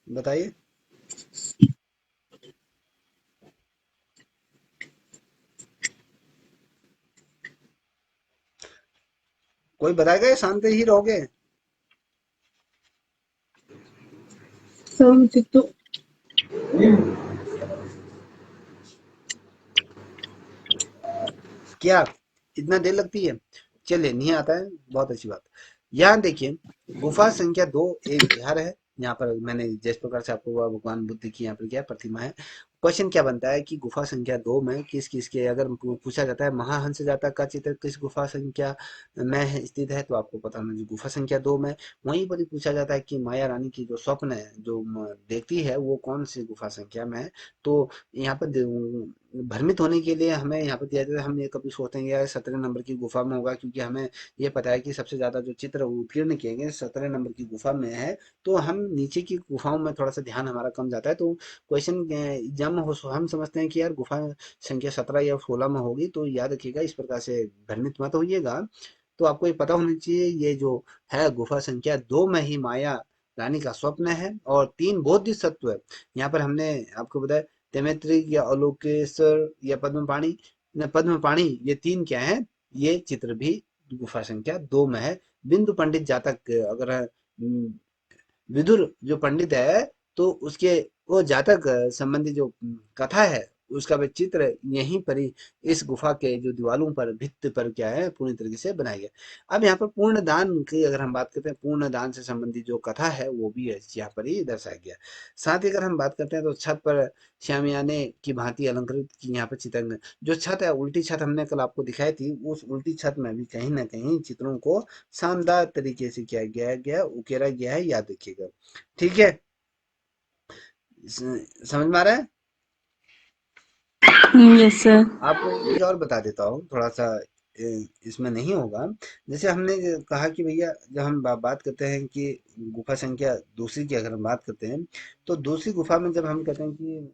[SPEAKER 1] बताइए। कोई बताएगा या शांत ही रहोगे?
[SPEAKER 3] सर मुझे तो
[SPEAKER 1] क्या इतना देर लगती है? चलिए, नहीं आता है, बहुत अच्छी बात। यहाँ देखिए, गुफा संख्या 2 एक घर है। यहाँ पर मैंने जिस प्रकार से आपको वह भगवान बुद्ध की यहाँ पर क्या प्रतिमा है। क्वेश्चन क्या बनता है कि गुफा संख्या 2 में किस किस के, अगर पूछा जाता है महाहंस जातक का चित्र किस गुफा संख्या स्थित है, तो आपको पता होना चाहिए गुफा संख्या 2 में। वहीं पर ही पूछा जाता है कि माया रानी की जो स्वप्न है, जो देखती है, वो कौन सी गुफा संख्या में है। तो यहाँ पर भ्रमित होने के लिए हमें यहाँ पर दिया जाता है, हम ये कभी सोचते हैं यार 17 नंबर की गुफा में होगा, क्योंकि हमें ये पता है कि सबसे ज्यादा जो चित्र उत्कीर्ण किए गए 17 नंबर की गुफा में है। तो हम नीचे की गुफाओं में थोड़ा सा ध्यान हमारा कम जाता है। तो क्वेश्चन एग्जाम में हम समझते हैं कि यार गुफा संख्या 17 या 16 में होगी, तो याद रखिएगा, इस प्रकार से भ्रमित मत होइएगा। तो आपको ये पता होना चाहिए, ये जो है गुफा संख्या 2 में ही माया रानी का स्वप्न है और 3 बोधिसत्व सत्व है। यहाँ पर हमने आपको बताया, तैमेत्री या अलोकेश्वर या पद्मपाणि, न पद्मपाणि, ये 3 क्या है, ये चित्र भी गुफा संख्या 2 में है। बिंदु पंडित जातक, अगर विदुर जो पंडित है, तो उसके वो जातक संबंधी जो कथा है, उसका भी चित्र यहीं पर ही इस गुफा के जो दीवारों पर भित्ति पर क्या है पूरी तरीके से बनाया गया। अब यहाँ पर पूर्ण दान की अगर हम बात करते हैं, पूर्ण दान से संबंधित जो कथा है वो भी यहाँ पर ही दर्शाया गया। साथ ही अगर हम बात करते हैं तो छत पर शामियाने की भांति अलंकृत की यहाँ पर चित्र, जो छत है उल्टी छत हमने कल आपको दिखाई थी, उस उल्टी छत में भी कहीं ना कहीं चित्रों को शानदार तरीके से किया गया उकेरा गया है, याद रखिएगा। ठीक है, समझ में आ रहा है?
[SPEAKER 2] Yes sir.
[SPEAKER 1] आपको एक चीज और बता देता हूँ, थोड़ा सा इसमें नहीं होगा। जैसे हमने कहा कि भैया, जब हम बात करते हैं कि गुफा संख्या दूसरी की अगर हम बात करते हैं, तो दूसरी गुफा में जब हम कहते हैं कि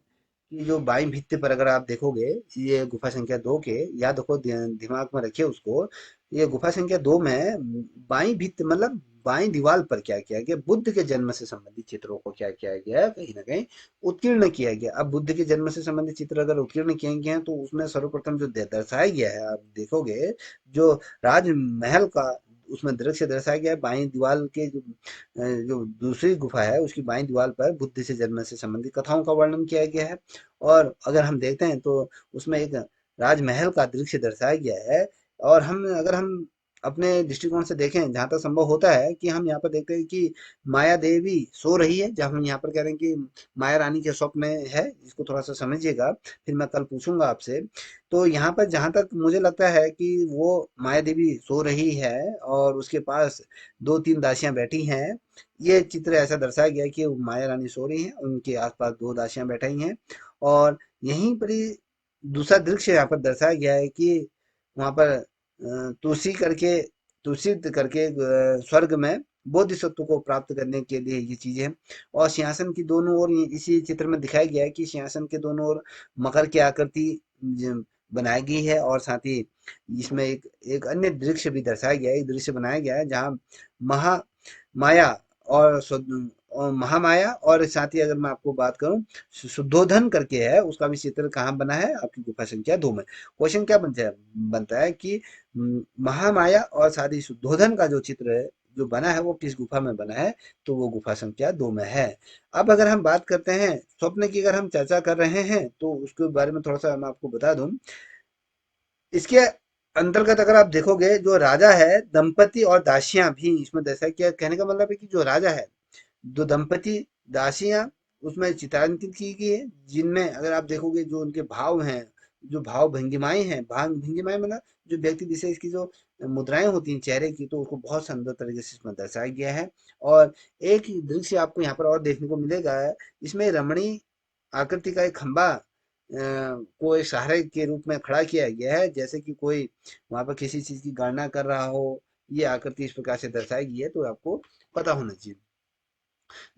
[SPEAKER 1] जो बाईं भित्ति पर अगर आप देखोगे, ये गुफा संख्या 2 के, याद रखो, दिमाग में रखिए उसको। ये गुफा संख्या 2 में बाईं भित्ति मतलब बाईं दीवार पर क्या किया गया, बुद्ध के जन्म से संबंधित चित्रों को क्या किया गया है, कहीं ना कहीं उत्कीर्ण किया गया। अब बुद्ध के जन्म से संबंधित चित्र अगर उत्कीर्ण किए गए हैं, तो उसमें सर्वप्रथम जो दर्शाया गया है, आप देखोगे, जो राजमहल का उसमें दृश्य दर्शाया गया है, बाईं दीवार के जो दूसरी गुफा है उसकी बाईं दीवार पर बुद्ध से जन्म से संबंधित कथाओं का वर्णन किया गया है। और अगर हम देखते हैं तो उसमें एक राजमहल का दृश्य दर्शाया गया है। और अगर हम अपने दृष्टिकोण से देखें, जहां तक संभव होता है, कि हम यहाँ पर देखते हैं कि माया देवी सो रही है, जब हम यहाँ पर कह रहे हैं कि माया रानी के स्वप्न में है, इसको थोड़ा सा समझिएगा, फिर मैं कल पूछूंगा आपसे। तो यहाँ पर जहां तक मुझे लगता है कि वो माया देवी सो रही है और उसके पास 2-3 दासियां बैठी हैं। ये चित्र ऐसा दर्शाया गया है कि माया रानी सो रही हैं, उनके आसपास 2 दासियां बैठी हैं। और यहीं पर ही दूसरा दृश्य यहाँ पर दर्शाया गया है कि वहां पर तुलसी करके स्वर्ग में बोधिसत्व को प्राप्त करने के लिए ये चीजें हैं। और सिंहासन की दोनों ओर, इसी चित्र में दिखाया गया है कि सिंहासन के दोनों ओर मकर की आकृति बनाई गई है। और साथ ही इसमें एक एक अन्य दृश्य भी दर्शाया गया है, एक दृश्य बनाया गया है जहाँ महा माया और और महामाया, और साथ ही अगर मैं आपको बात करूं, शुद्धोधन करके है, उसका भी चित्र कहाँ बना है, आपकी गुफा संख्या 2 में। क्वेश्चन क्या बनता है कि महामाया और साथ ही शुद्धोधन का जो चित्र है, जो बना है, वो किस गुफा में बना है, तो वो गुफा संख्या 2 में है। अब अगर हम बात करते हैं स्वप्न की, अगर हम चर्चा कर रहे हैं, तो उसके बारे में थोड़ा सा मैं आपको बता दूं। इसके अंतर्गत अगर आप देखोगे, जो राजा है, दंपति और दासियां भी इसमें दर्शाया किया। कहने का मतलब है कि जो राजा है, दो दंपति, दासियां, उसमें चित्रांकित की गई है, जिनमें अगर आप देखोगे जो उनके भाव हैं, जो भाव भंगिमाएं हैं, भाव भंगिमाएं मतलब जो व्यक्ति जैसे इसकी जो मुद्राएं होती हैं चेहरे की, तो उसको बहुत सुंदर तरीके से इसमें दर्शाया गया है। और एक दृश्य आपको यहाँ पर और देखने को मिलेगा, इसमें रमणी आकृति का एक खंबा को एक सहारे के रूप में खड़ा किया गया है, जैसे कि कोई वहां पर किसी चीज की गणना कर रहा हो। ये आकृति इस प्रकार से दर्शाई गई है, तो आपको पता होना चाहिए।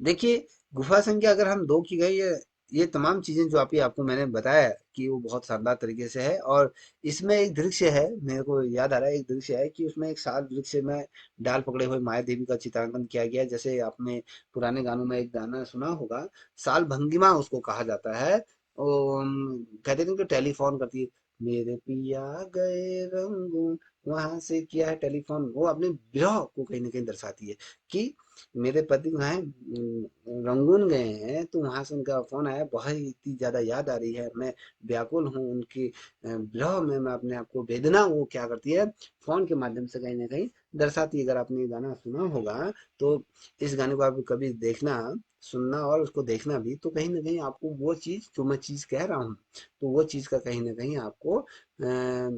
[SPEAKER 1] देखिए, गुफा संख्या अगर हम 2 की गई है, ये तमाम चीजें जो अभी आपको मैंने बताया कि वो बहुत शानदार तरीके से है। और इसमें एक दृश्य है, मेरे को याद आ रहा है, एक दृश्य है कि उसमें एक साल वृक्ष में डाल पकड़े हुए माया देवी का चित्रांकन किया गया है। जैसे आपने पुराने गानों में एक गाना सुना होगा, साल भंगिमा उसको कहा जाता है। कहते थे कि टेलीफोन करती है, मेरे पिया गए रंगून, वहां से किया है टेलीफोन, वो अपने विरह को कहीं ना कहीं दर्शाती है कि मेरे पति जो हैं रंगून गए हैं, तो वहां से उनका फोन आया, बहुत ही इतनी ज्यादा याद आ रही है, मैं व्याकुल हूँ उनकी विरह में, मैं अपने आप को वेदना वो क्या करती है फोन के माध्यम से कहीं ना कहीं दर्शाती है। अगर आपने ये गाना सुना होगा, तो इस गाने को आप कभी देखना, सुनना और उसको देखना भी, तो कहीं ना कहीं आपको वो चीज जो मैं चीज कह रहा हूँ, तो वो चीज का कहीं ना कहीं आपको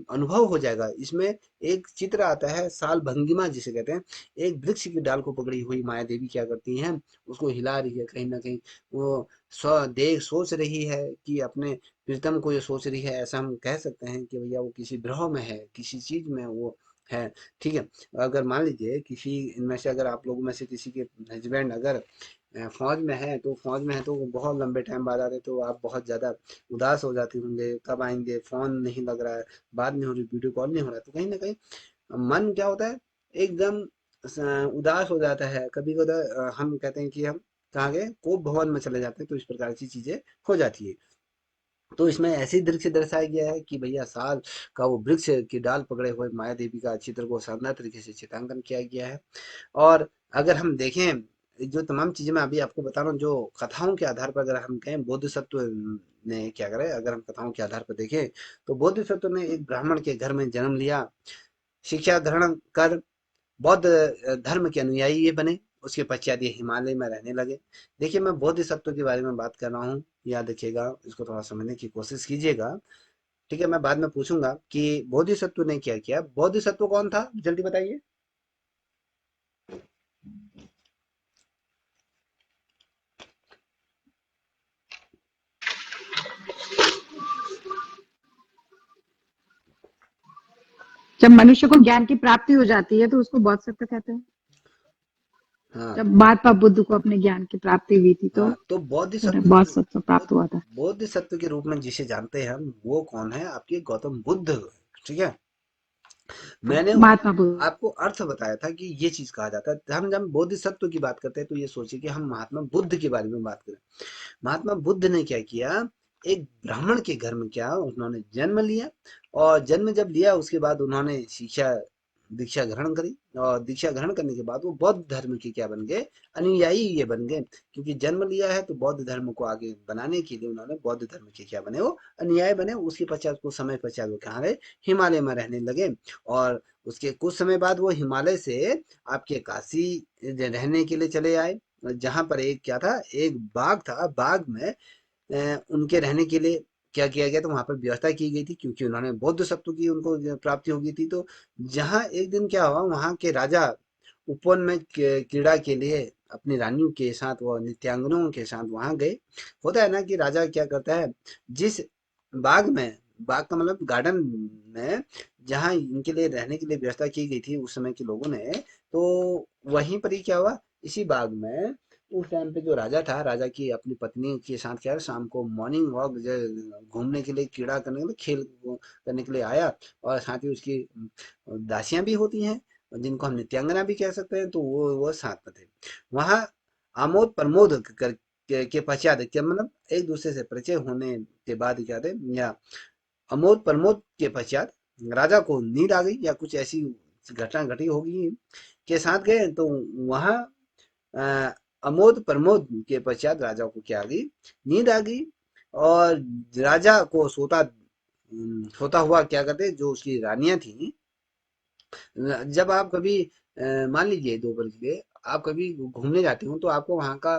[SPEAKER 1] अनुभव हो जाएगा। इसमें एक चित्र आता है साल भंगिमा जिसे कहते हैं, एक वृक्ष की डाल को पकड़ी हुई माया देवी क्या करती हैं, उसको हिला रही है कहीं ना कहीं, वो स्व देख सोच रही है कि अपने प्रीतम को ये सोच रही है। ऐसा हम कह सकते हैं कि भैया वो किसी ग्रह में है, किसी चीज में वो है। ठीक है, अगर मान लीजिए किसी इनमें से, अगर आप लोगों में से किसी के हस्बैंड अगर फौज में है, तो फौज में है तो वो बहुत लंबे टाइम बाद आ रहे, तो आप बहुत ज्यादा उदास हो जाते होंगे, कब आएंगे, फोन नहीं लग रहा है, बात नहीं हो रही, वीडियो कॉल नहीं हो रहा है, तो कहीं ना कहीं मन क्या होता है, एकदम उदास हो जाता है। कभी कभी हम कहते हैं कि हम कहाँ गए, कोप भवन में चले जाते हैं, तो इस प्रकार की चीजें हो जाती है। तो इसमें ऐसी दृश्य दर्शाया गया है कि भैया साल का वो वृक्ष की डाल पकड़े हुए माया देवी का चित्र को शानदार तरीके से चित्रांकन किया गया है। और अगर हम देखें, जो तमाम चीजें मैं अभी आपको बता रहा हूँ, जो कथाओं के आधार पर अगर हम कहें, बोधिसत्व ने क्या करे, अगर हम कथाओं के आधार पर देखें, तो बोधिसत्व ने एक ब्राह्मण के घर में जन्म लिया, शिक्षा ग्रहण कर बौद्ध धर्म के अनुयायी ये बने। उसके पश्चात ये हिमालय में रहने लगे। देखिए, मैं बोधिसत्व के बारे में बात कर रहा हूँ, याद रखिएगा, इसको थोड़ा समझने की कोशिश कीजिएगा। ठीक है, मैं बाद में पूछूंगा कि बोधिसत्व ने क्या किया। बोधिसत्व कौन था, जल्दी बताइए।
[SPEAKER 4] जब मनुष्य को ज्ञान की प्राप्ति हो जाती है तो उसको बोधिसत्व कहते हैं।
[SPEAKER 1] हाँ,
[SPEAKER 4] जब महात्मा बुद्ध को अपने ज्ञान की प्राप्ति हुई थी तो
[SPEAKER 1] हाँ, तो
[SPEAKER 4] उन्हें
[SPEAKER 1] बोधिसत्व
[SPEAKER 4] बोधिसत्व प्राप्त हुआ था।
[SPEAKER 1] बोधिसत्व के रूप में जिसे जानते हैं हम, वो कौन है, आपके गौतम बुद्ध। ठीक है, मैंने
[SPEAKER 4] महात्मा बुद्ध।
[SPEAKER 1] आपको अर्थ बताया था कि ये चीज कहा जाता है। हम जब बोधिसत्व की बात करते हैं, तो ये सोचिए कि हम महात्मा बुद्ध के बारे में बात करें। महात्मा बुद्ध ने क्या किया, एक ब्राह्मण के घर में क्या उन्होंने जन्म लिया, और जन्म जब लिया उसके बाद उन्होंने शिक्षा दीक्षा ग्रहण करी, और दीक्षा ग्रहण करने के बाद वो बौद्ध धर्म के क्या बन गए, अनुयायी ये बन गए। क्योंकि जन्म लिया है, तो बौद्ध धर्म को आगे बनाने के लिए उन्होंने बौद्ध धर्म के क्या बने, वो अनुयायी बने। उसके पश्चात कुछ समय पश्चात वो कहाँ रहे, हिमालय में रहने लगे। और उसके कुछ समय बाद वो हिमालय से आपके काशी रहने के लिए चले आए, जहां पर एक क्या था, एक बाग था, बाग में उनके रहने के लिए क्या किया गया, तो वहां पर व्यवस्था की गई थी, क्योंकि उन्होंने बौद्ध सत्व की उनको प्राप्ति हो गई थी। तो जहां एक दिन क्या हुआ, वहां के राजा उपवन में क्रीड़ा के लिए अपनी रानियों के साथ, वो नित्यांगनों के साथ वहां गए। होता है ना कि राजा क्या करता है, जिस बाग में, बाग का मतलब गार्डन में, जहां इनके लिए रहने के लिए व्यवस्था की गई थी उस समय के लोगों ने, तो वहीं पर ही क्या हुआ, इसी बाग में उस टाइम पे जो राजा था, राजा की अपनी पत्नी के साथ क्या है, शाम को मॉर्निंग वॉक घूमने के लिए, क्रीड़ा करने के लिए, खेल करने के लिए आया। और साथ ही उसकी दासियां भी होती हैं, जिनको हम नित्यांगना भी कह सकते हैं, तो वो साथ में थे। वहां आमोद प्रमोद के पश्चात क्या मतलब, एक दूसरे से परिचय होने के बाद क्या थे, या अमोद प्रमोद के पश्चात राजा को नींद आ गई, या कुछ ऐसी घटना घटी होगी के साथ गए, तो वहां अ, अमोद प्रमोद के पश्चात राजा को क्या आ गई, नींद आ गई। और राजा को सोता हुआ क्या करते, जो उसकी रानियां थी, जब आप कभी मान लीजिए दोपहर के लिए आप कभी घूमने जाते हो, तो आपको वहाँ का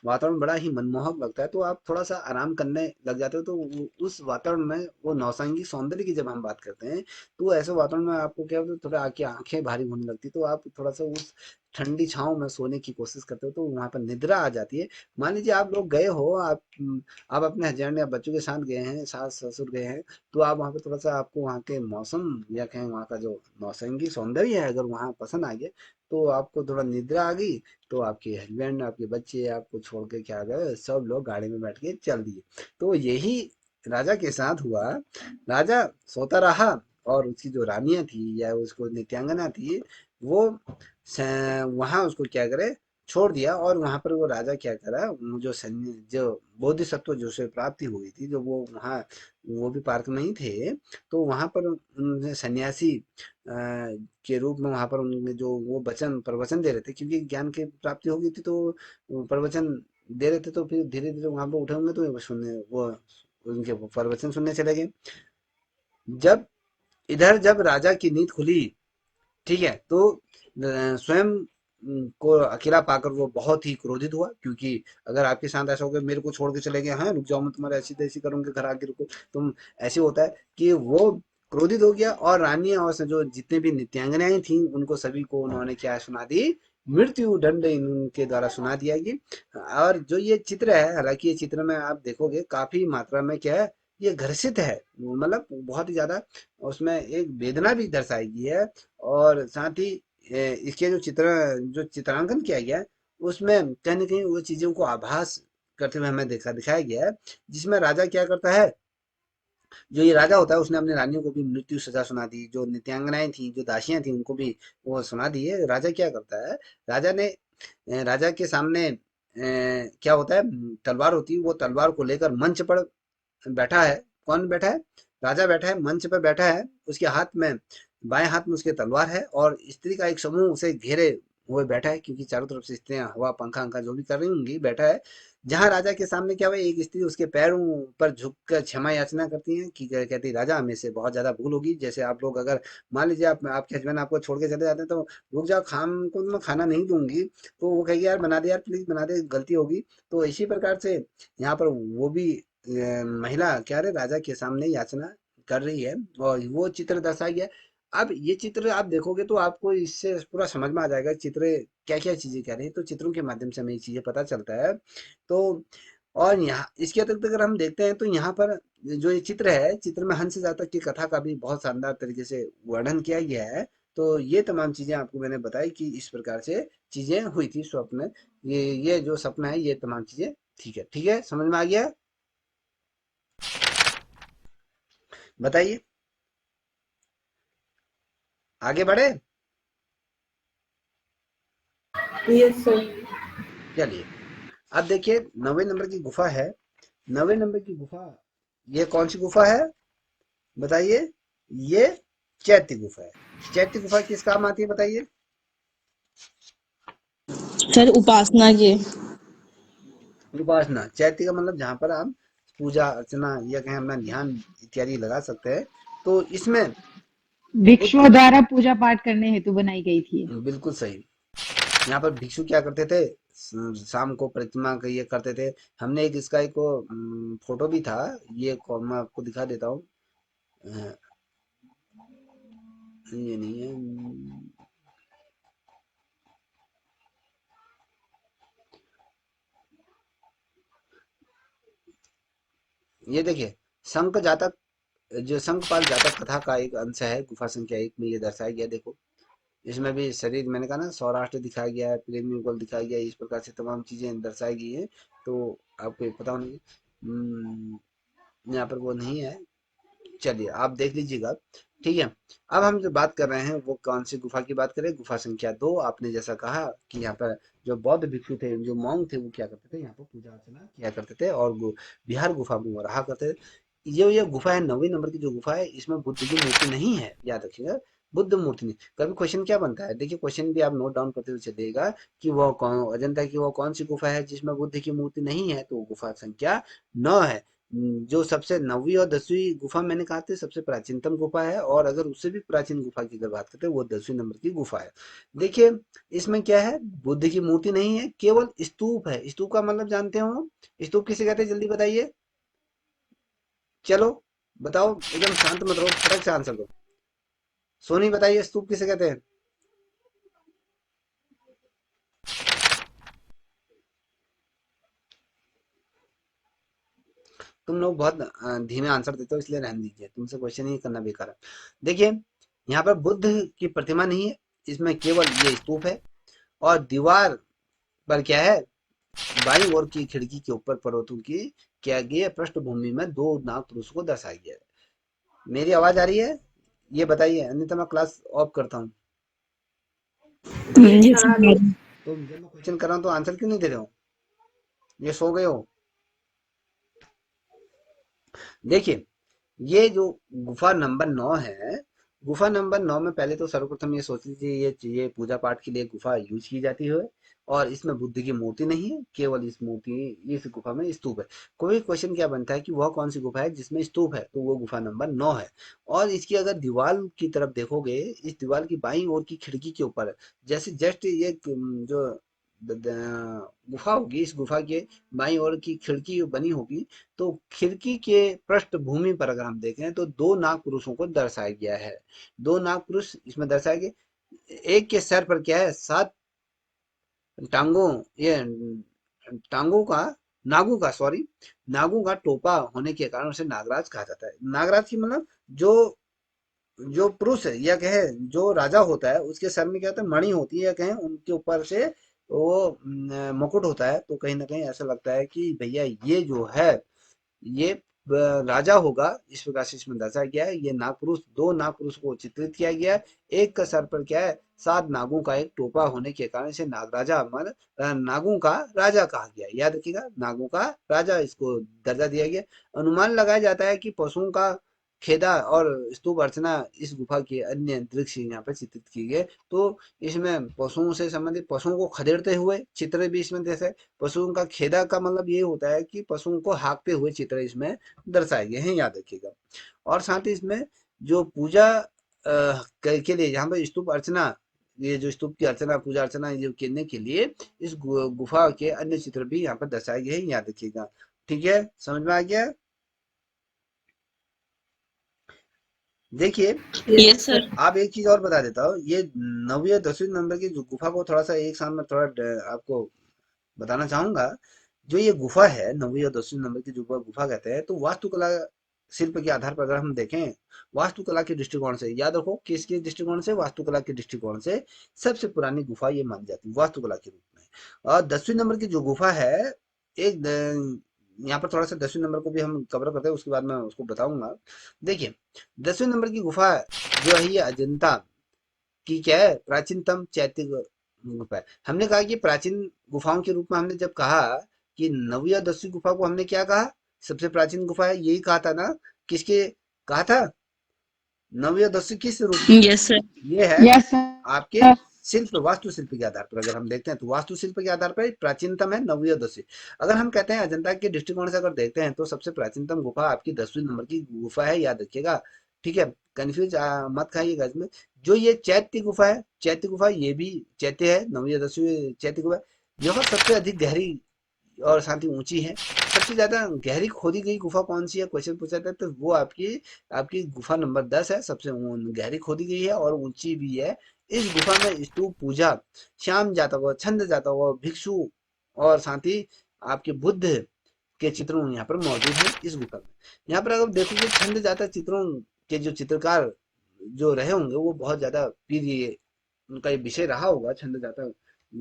[SPEAKER 1] वातावरण बड़ा ही मनमोहक लगता है, तो आप थोड़ा सा आराम करने लग जाते हो। तो उस वातावरण में वो नौसंगी सौंदर्य की जब हम बात करते हैं, तो ऐसे वातावरण में आपको क्या होता है, थोड़ा आपकी आंखें भारी होने लगती, तो आप थोड़ा सा उस ठंडी छांव में सोने की कोशिश करते हो तो वहां पर निद्रा आ जाती है। मान लीजिए आप लोग गए हो, आप अपने हस्बैंड या बच्चों के साथ गए हैं, सास ससुर गए हैं, तो आप वहां पे थोड़ा सा आपको वहां के मौसम या कहें वहां का जो नौसंगी सौंदर्य है अगर वहां पसंद आ गया, तो आपको थोड़ा निद्रा आ गई, तो आपके हस्बैंड आपके बच्चे आपको छोड़ के क्या गए, सब लोग गाड़ी में बैठ के चल दिए। तो यही राजा के साथ हुआ। राजा सोता रहा और उसकी जो रानियां थी या उसको नित्यांगना थी, वो वहां उसको क्या करे, छोड़ दिया। और वहां पर वो राजा क्या करा, जो सन्या जो बोधिसत्व जो से प्राप्ति हुई थी, जो वो वहाँ वो भी पार्क में ही थे, तो वहां पर उन्हें सन्यासी के रूप में वहां पर उन्होंने जो वो वचन प्रवचन दे रहे थे, क्योंकि ज्ञान की प्राप्ति हो गई थी, तो वो प्रवचन दे रहे थे, तो फिर धीरे धीरे वहां पर उठे होंगे तो वो सुनने वो उनके प्रवचन सुनने चले गए। जब इधर जब राजा की नींद खुली, ठीक है, तो स्वयं को अकेला पाकर वो बहुत ही क्रोधित हुआ, क्योंकि अगर आपके साथ ऐसा हो गया, मेरे को छोड़ के चले गए हैं, रुक जाओ मैं तुम्हारे ऐसी तैसी करूंगी, घर आके रुको तुम, ऐसे होता है कि वो क्रोधित हो गया। और रानी और जो जितने भी नित्यांगनाएं थी उनको सभी को उन्होंने क्या सुना दी, मृत्यु दंड इनके द्वारा सुना दिया कि। और जो ये चित्र है, हालांकि ये चित्र में आप देखोगे काफी मात्रा में क्या है, ये घर्षित है, मतलब बहुत ही ज्यादा उसमें एक वेदना भी दर्शाई गई है। और साथ ही इसके जो चित्रांकन किया गया है, उसमें कहीं न कहीं वो चीज़ों को आभास करते हुए हमें दिखाया गया है, जिसमें राजा क्या करता है, जो ये राजा होता है उसने अपनी रानियों को भी मृत्यु सजा सुना दी, जो नित्यांगनाएँ थीं, जो दासियाँ थीं उनको भी वो सुना दी है। राजा क्या करता है, राजा ने राजा के सामने क्या होता है, तलवार होती है, वो तलवार को लेकर मंच पर बैठा है। कौन बैठा है, राजा बैठा है, मंच पर बैठा है, उसके हाथ में बाएं हाथ में उसके तलवार है, और स्त्री का एक समूह उसे घेरे हुए बैठा है, क्योंकि चारों तरफ से स्त्रियां हवा पंखा अंखा जो भी कर रही होंगी, बैठा है। जहां राजा के सामने क्या हुआ, एक स्त्री उसके पैरों पर झुककर क्षमा याचना करती है कि कहती राजा हमें से बहुत ज्यादा भूल होगी। जैसे आप लोग अगर मान लीजिए आप आपके हस्बैंड आपको छोड़ के चले जाते हैं, तो रुक जाओ खाम को मैं खाना नहीं दूंगी, तो वो कहेगी यार बना दे, यार प्लीज बना दे, गलती होगी। तो इसी प्रकार से यहाँ पर वो भी महिला क्या रे राजा के सामने याचना कर रही है, और वो चित्र दर्शाया गया है। अब ये चित्र आप देखोगे तो आपको इससे पूरा समझ में आ जाएगा चित्र क्या क्या चीजें कह रही है, तो चित्रों के माध्यम से हमें ये चीजें पता चलता है। तो और यहाँ इसके अतिरिक्त अगर हम देखते हैं तो यहाँ पर जो ये चित्र है, चित्र में हंस जातक की कथा का भी बहुत शानदार तरीके से वर्णन किया गया है। तो ये तमाम चीजें आपको मैंने बताई कि इस प्रकार से चीजें हुई थी स्वप्न, ये जो सपना है, ये तमाम चीजें ठीक है, समझ में आ गया, बताइए आगे बढ़े।
[SPEAKER 3] Yes sir.
[SPEAKER 1] चलिए अब देखिए 90 नंबर की गुफा है। 90 नंबर की गुफा, ये कौन सी गुफा है बताइए, ये चैत्य गुफा है। चैत्य गुफा किस काम आती है बताइए।
[SPEAKER 2] सर उपासना के।
[SPEAKER 1] उपासना, चैत्य का मतलब जहाँ पर आप पूजा अर्चना या कहें अपना ध्यान इत्यादि लगा सकते हैं। तो इसमें एक
[SPEAKER 4] भिक्षुओं द्वारा पूजा पाठ करने हेतु बनाई गई थी।
[SPEAKER 1] बिल्कुल सही, यहाँ पर भिक्षु क्या करते थे, शाम को परिक्रमा का ये करते थे। हमने एक इसका एक फोटो भी था, ये मैं आपको दिखा देता हूँ। अ, ये नहीं है, ये देखिए शंख जातक, जो शंखपाल जातक कथा का एक अंश है, गुफा संख्या 1 में ये दर्शाया गया। देखो इसमें भी शरीर मैंने कहा ना, सौराष्ट्र दिखाया गया है, प्रेमी युगल दिखाया गया है, इस प्रकार से तमाम चीजें दर्शाई गई हैं। तो आपको ये पता होनी, यहाँ पर वो नहीं है, चलिए आप देख लीजिएगा, ठीक है। अब हम जो बात कर रहे हैं वो कौन सी गुफा की बात करें, गुफा संख्या 2। आपने जैसा कहा कि यहाँ पर जो बौद्ध भिक्षु थे, जो मॉन्क थे, वो क्या करते थे, यहाँ पर पूजा अर्चना किया करते थे, और बिहार गुफा में वो रहा करते थे। ये गुफा है 90 नंबर की जो गुफा है, इसमें बुद्ध की मूर्ति नहीं है, याद रखिएगा, बुद्ध मूर्ति नहीं। कभी क्वेश्चन क्या बनता है, देखिए क्वेश्चन भी आप नोट डाउन करते हुए चलिएगा कि वो कौन, अजंता की वो कौन सी गुफा है जिसमें बुद्ध की मूर्ति नहीं है, तो वो गुफा संख्या 9 है। जो सबसे 9वीं और 10वीं गुफा मैंने कहा थी सबसे प्राचीनतम गुफा है, और अगर उससे भी प्राचीन गुफा की अगर बात करते हैं वो 10वीं नंबर की गुफा है। देखिए इसमें क्या है, बुद्ध की मूर्ति नहीं है, केवल स्तूप है। स्तूप का मतलब जानते हो, स्तूप किसे कहते हैं, जल्दी बताइए, चलो बताओ, एकदम शांत मत रहो, फटक से आंसर दो। सोनी बताइए स्तूप किसे कहते हैं। तुम लोग बहुत धीमे आंसर देते हो, इसलिए रहने दीजिए, तुमसे क्वेश्चन ही करना बेकार है। देखिए यहाँ पर बुद्ध की प्रतिमा नहीं है, इसमें केवल ये स्तूप है, और दीवार पर क्या है, बाईं ओर की खिड़की के ऊपर पर्वतों की क्या गई है, पृष्ठभूमि में दो नाग पुरुषों को दर्शाया गया है। मेरी आवाज आ रही है, ये बताइए, अन्यथा मैं क्लास ऑफ करता हूँ।
[SPEAKER 2] ये
[SPEAKER 3] आ रही है।
[SPEAKER 1] तो जब मैं क्वेश्चन कर रहा हूँ तो आंसर क्यों नहीं दे रहे हो, ये सो गए हो? देखिए ये जो गुफा नंबर 9 है, गुफा नंबर 9 में पहले तो सर्वप्रथम ये सोच लीजिए, ये पूजा पाठ के लिए गुफा यूज की जाती है, और इसमें बुद्ध की मूर्ति नहीं है, केवल इस गुफा में स्तूप है। कोई क्वेश्चन क्या बनता है कि वह कौन सी गुफा है जिसमें स्तूप है, तो वो गुफा नंबर 9 है। और इसकी अगर दीवार की तरफ देखोगे, इस दीवार की बाईं ओर की खिड़की के ऊपर जैसे जस्ट ये जो गुफा होगी, इस गुफा के बाईं ओर की खिड़की बनी होगी, तो खिड़की के पृष्ठभूमि पर अगर हम देखें तो दो नाग पुरुषों को दर्शाया गया है। दो नाग पुरुष इसमें दर्शाए गए, एक के सर पर क्या है, 7 टांगों, ये टांगों का, नागों का, सॉरी, नागों का टोपा होने के कारण उसे नागराज कहा जाता है। नागराज की मतलब जो जो पुरुष है, या कहे जो राजा होता है, उसके सर में क्या होता है, मणि होती है, या कहें उनके ऊपर से वो मुकुट होता है, तो कहीं ना कहीं ऐसा लगता है कि भैया ये जो है, ये राजा होगा, इस प्रकार से इसमें दर्शाया गया है। ये नागपुरुष, दो नागपुरुष को चित्रित किया गया है। एक का सर पर क्या है, 7 नागों का एक टोपा होने के कारण इसे नागराजा मतलब नागों का राजा कहा गया। याद रखिएगा, नागों का राजा इसको दर्जा दिया गया। अनुमान लगाया जाता है कि पशुओं का खेदा और स्तूप अर्चना इस गुफा के अन्य दृश्य यहाँ पर चित्रित किए गए। तो इसमें पशुओं से संबंधित, पशुओं को खदेड़ते हुए चित्र भी इसमें जैसे, पशुओं का खेदा का मतलब ये होता है कि पशुओं को हाँकते हुए चित्र इसमें दर्शाए गए हैं, याद रखिएगा। और साथ ही इसमें जो पूजा के लिए यहाँ पर स्तूप अर्चना, ये जो स्तूप की अर्चना, पूजा अर्चना ये करने के लिए इस गुफा के अन्य चित्र भी यहाँ पर दर्शाए गए हैं, याद रखिएगा। ठीक है, समझ में आ गया? देखिए
[SPEAKER 2] यस सर।
[SPEAKER 1] आप एक चीज और बता देता हूँ, ये 9वीं और 10वीं नंबर की जो गुफा को थोड़ा सा एक साथ में थोड़ा आपको बताना चाहूंगा। जो ये गुफा है 9वीं और 10वीं नंबर की जो गुफा कहते हैं, तो वास्तुकला शिल्प के आधार पर अगर हम देखें, वास्तुकला के दृष्टिकोण से, याद रखो किसके दृष्टिकोण से, वास्तुकला के दृष्टिकोण से सबसे पुरानी गुफा ये मानी जाती है वास्तुकला के रूप में। और 10वीं नंबर की जो गुफा है, एक यहाँ पर थोड़ा सा 10वीं नंबर को भी हम कवर करते हैं, उसके बाद मैं उसको बताऊंगा। देखिए 10वीं नंबर की गुफा जो है, ये अजंता की क्या है, प्राचीनतम चैत्य गुफा है। हमने कहा कि प्राचीन गुफाओं के रूप में हमने जब कहा कि 9वीं और 10वीं गुफा को हमने क्या कहा, सबसे प्राचीन गुफा है, यही कहा था ना? किसके कहा था? 9वीं और 10वीं किस रूप में?
[SPEAKER 2] Yes sir.
[SPEAKER 1] ये है
[SPEAKER 4] यस
[SPEAKER 1] आपके
[SPEAKER 4] सर।
[SPEAKER 1] शिल्प, वास्तुशिल्प के आधार पर अगर हम देखते हैं, तो वास्तुशिल्प के आधार पर प्राचीनतम है 9वीं और 10वीं। अगर हम कहते हैं अजंता के दृष्टिकोण से अगर देखते हैं, तो सबसे प्राचीनतम गुफा आपकी 10वीं नंबर की गुफा है, याद रखिएगा। ठीक है, कंफ्यूज मत खाइएगा इसमें। जो ये चैत्य गुफा है, चैत्य गुफा ये भी चैत्य है, 9वीं या 10वीं चैत्य गुफा, यह सबसे अधिक गहरी और साथ ही ऊंची है। सबसे ज्यादा गहरी खोदी गई गुफा कौन सी है, क्वेश्चन पूछा था, तो वो आपकी आपकी गुफा नंबर 10 है, सबसे गहरी खोदी गई है और ऊंची भी है। इस गुफा में स्तूप पूजा, श्याम जाता हुआ, छंद जाता हुआ भिक्षु, और साथ ही आपके बुद्ध के चित्रों यहाँ पर मौजूद है इस गुफा में। यहाँ पर अगर देखोगे छंद जाता चित्रों के जो चित्रकार जो रहे होंगे, वो बहुत ज्यादा प्रिय, उनका ये विषय रहा होगा, छंद जाता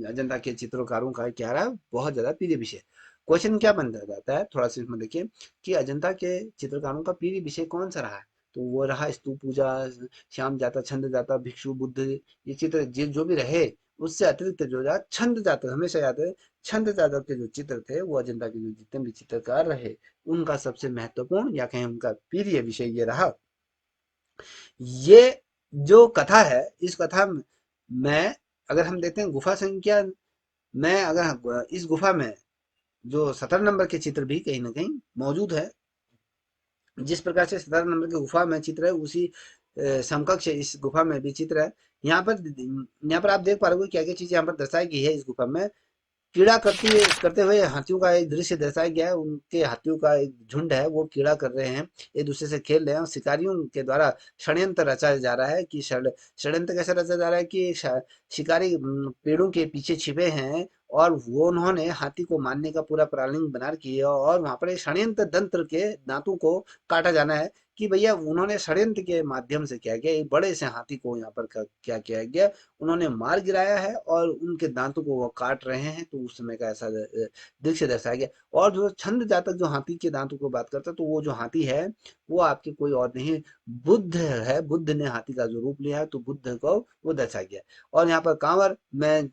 [SPEAKER 1] अजंता के चित्रकारों का क्या रहा, बहुत ज्यादा प्रिय विषय। क्वेश्चन क्या बन जाता है, थोड़ा सा इसमें देखिए कि अजंता के चित्रकारों का प्रिय विषय कौन सा रहा है, तो वो रहा स्तूप पूजा, श्याम जाता, छंद जाता, भिक्षु, बुद्ध, ये चित्र जो भी रहे। उससे अतिरिक्त जो रहा छंद जाता, हमेशा याद है, छंद जातक के जो चित्र थे, वो अजंता के जो जितने भी चित्रकार रहे, उनका सबसे महत्वपूर्ण या कहें उनका प्रिय विषय ये रहा। ये जो कथा है, इस कथा में अगर हम देखते हैं गुफा संख्या में, अगर इस गुफा में जो 17 नंबर के चित्र भी कहीं ना कहीं मौजूद है, जिस प्रकार से 17 नंबर की गुफा में चित्र है, उसी समकक्ष इस गुफा में भी चित्र है। यहाँ पर आप देख पा रहे हो क्या क्या चीज यहाँ पर दर्शाई गई है। इस गुफा में कीड़ा करते हुए हाथियों का एक दृश्य दर्शाया गया है। उनके हाथियों का एक झुंड है, वो कीड़ा कर रहे हैं, एक दूसरे से खेल रहे हैं, और शिकारियों के द्वारा षड्यंत्र रचा जा रहा है। कि षड्यंत्र कैसे रचा जा रहा है कि शिकारी पेड़ों के पीछे छिपे हैं, और वो उन्होंने हाथी को मारने का पूरा प्लानिंग बना किया और वहां पर एक षड्यंत्र तंत्र के दांतों को काटा जाना है कि भैया उन्होंने षड्यंत्र के माध्यम से क्या किया, एक बड़े से हाथी को यहाँ पर क्या किया गया, उन्होंने मार गिराया है और उनके दांतों को वो काट रहे हैं। तो उस समय का ऐसा दृश्य दर्शाया गया। और जो छंद जातक जो हाथी के दांतों को बात करता है, तो वो जो हाथी है वो आपके कोई और नहीं, बुद्ध है। बुद्ध ने हाथी का जो रूप लिया है, तो बुद्ध को वो दर्शाया गया। और यहाँ पर कांवर में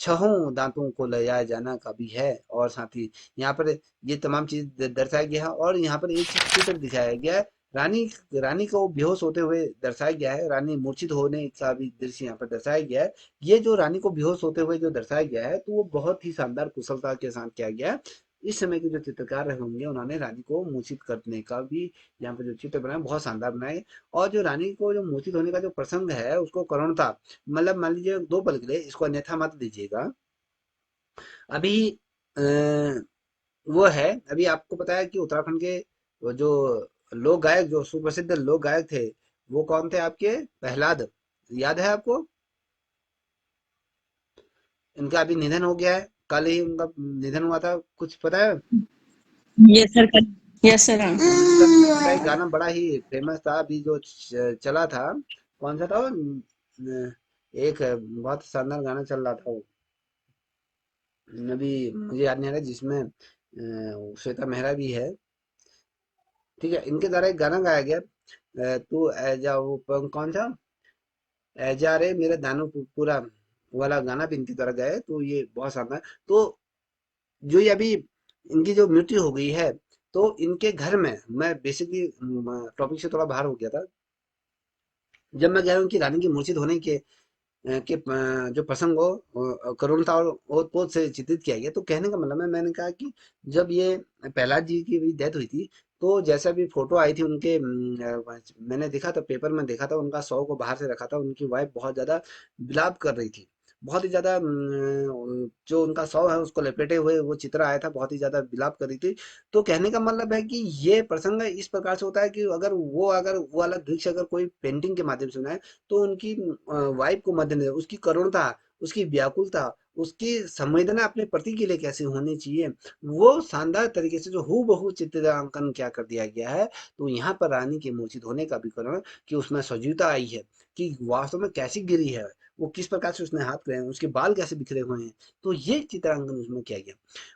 [SPEAKER 1] छहों दांतों को ले जाया जाना का भी है। और साथ ही यहाँ पर ये तमाम चीज दर्शाया गया है। और यहाँ पर एक चित्र दिखाया गया है, रानी रानी को बेहोश होते हुए दर्शाया गया है, रानी मूर्छित होने का भी दृश्य यहाँ पर दर्शाया गया है। ये जो रानी को बेहोश होते हुए जो दर्शाया गया है, तो वो बहुत ही शानदार कुशलता के साथ किया गया है। इस समय के जो चित्रकार रहे होंगे, उन्होंने रानी को मूर्छित करने का भी यहाँ पर जो चित्र बनाया बहुत शानदार बनाए। और जो रानी को जो मूर्छित होने का जो प्रसंग है, उसको करुणता, मतलब मान लीजिए 2 पल के लिए इसको अन्यथा मत लीजिएगा। अभी अ, वो है, अभी आपको पता है कि उत्तराखंड के वो जो लोक गायक, जो सुप्रसिद्ध लोक गायक थे, वो कौन थे आपके? प्रहलाद, याद है आपको? इनका अभी निधन हो गया है, कल ही उनका निधन हुआ था, कुछ पता है?
[SPEAKER 2] Yes sir. Yes sir. हाँ।
[SPEAKER 1] उनका एक गाना बड़ा ही फेमस था, अभी जो चला था, कौन सा था वो? एक बहुत शानदार गाना चल रहा था वो, अभी मुझे याद नहीं आ रहा, जिसमें श्वेता मेहरा भी है। ठीक है, इनके द्वारा एक गाना गाया गया, तू ऐजा, वो कौन सा, ऐजा रे मेरे दानू पूरा वाला गाना भी इनके द्वारा गाया है। तो ये बहुत शानदार। तो जो ये अभी इनकी जो मृत्यु हो गई है, तो इनके घर में, मैं बेसिकली टॉपिक से थोड़ा बाहर हो गया था, जब मैं कह रहा हूँ कि रानी की मूर्छित होने जो प्रसंग को करुणता और ओतप्रोत से चित्रित किया गया। तो कहने का मतलब है, मैंने कहा कि जब ये प्रहलाद जी की भी डेथ हुई थी, तो जैसा भी फोटो आई थी उनके, मैंने देखा था, पेपर में देखा था, उनका शव को बाहर से रखा था, उनकी वाइफ बहुत ज्यादा विलाप कर रही थी, बहुत ही ज्यादा जो उनका शव है उसको लपेटे हुए वो चित्र आया था, बहुत ही ज्यादा विलाप कर रही थी। तो कहने का मतलब है कि ये प्रसंग इस प्रकार से होता है कि अगर वो वाला दृश्य अगर कोई पेंटिंग के माध्यम से बनाए, तो उनकी वाइफ को मद्देनजर उसकी करुणता, उसकी व्याकुलता, उसकी संवेदना अपने पति के लिए कैसे होनी चाहिए, वो शानदार तरीके से जो हूबहू चित्रांकन क्या कर दिया गया है। तो यहाँ पर रानी के मूर्छित होने का भी कारण कि उसमें सजीवता आई है, कि वास्तव में कैसी गिरी है, वो किस प्रकार से उसने हाथ करे हैं, उसके बाल कैसे बिखरे हुए हैं। तो ये चित्रांकन उसमें किया गया।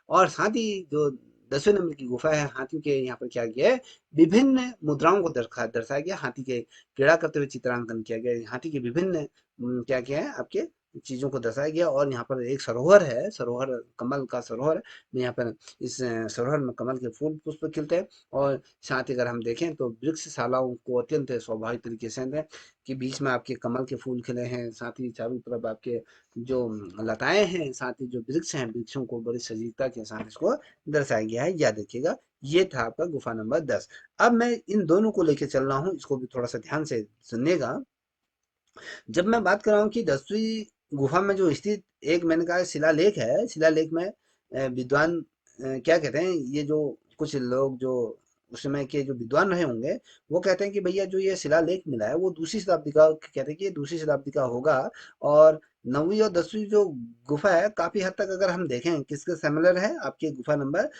[SPEAKER 1] और साथ ही जो 10वें नंबर की गुफा है, हाथियों के यहाँ पर क्या किया है, विभिन्न मुद्राओं को दर्शाया गया, हाथी के क्रीड़ा करते हुए चित्रांकन किया गया, हाथी के विभिन्न क्या क्या है आपके चीजों को दर्शाया गया। और यहाँ पर एक सरोवर है, सरोवर कमल का सरोवर है। यहाँ पर इस सरोवर में कमल के फूल पुष्प खिलते हैं। और साथ ही अगर हम देखें तो वृक्षशालाओं को अत्यंत स्वाभाविक तरीके से है कि बीच में आपके कमल के फूल खिले हैं, साथ ही चारों तरफ आपके जो लताएं हैं, साथ ही जो वृक्ष हैं, वृक्षों को बड़ी सजीवता के साथ इसको दर्शाया गया है। याद रखिएगा, ये था आपका गुफा नंबर 10। अब मैं इन दोनों को लेकर चल रहा हूँ, इसको भी थोड़ा सा ध्यान से सुनिएगा। जब मैं बात कर रहा हूँ कि 10वीं गुफा में जो स्थित एक, मैंने कहा शिलालेख है, शिलालेख में विद्वान क्या कहते हैं, ये जो कुछ लोग जो उस समय के जो विद्वान रहे होंगे, वो कहते हैं कि भैया जो ये शिलालेख मिला है वो दूसरी शताब्दी का, कहते हैं कि ये दूसरी शताब्दी का होगा। और 9वीं और 10वीं जो गुफा है, काफी हद तक अगर हम देखें किसके सिमिलर है, आपके गुफा नंबर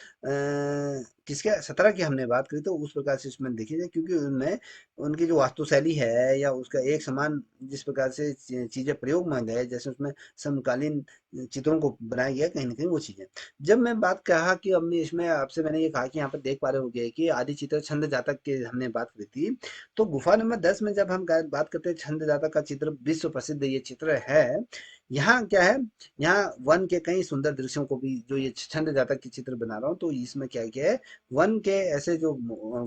[SPEAKER 1] किसके 17 की हमने बात करी, तो उस प्रकार से इसमें देखी जाए, क्योंकि उनमें उनकी जो वास्तुशैली है या उसका एक समान जिस प्रकार से चीजें प्रयोग में है, जैसे उसमें समकालीन चित्रों को बनाया गया कहीं ना कहीं वो चीजें। जब मैं बात कहा कि अब इसमें आपसे मैंने ये कहा कि यहाँ पर देख पा रहे होंगे कि आदि चित्र छंद जातक के हमने बात करी थी। तो गुफा नंबर 10 में जब हम बात करते हैं छंद जातक का चित्र, विश्व प्रसिद्ध ये चित्र है। यहाँ क्या है, यहाँ वन के कई सुंदर दृश्यों को भी, जो ये छंद जातक की चित्र बना रहा हूँ, तो इसमें क्या किया है, वन के ऐसे जो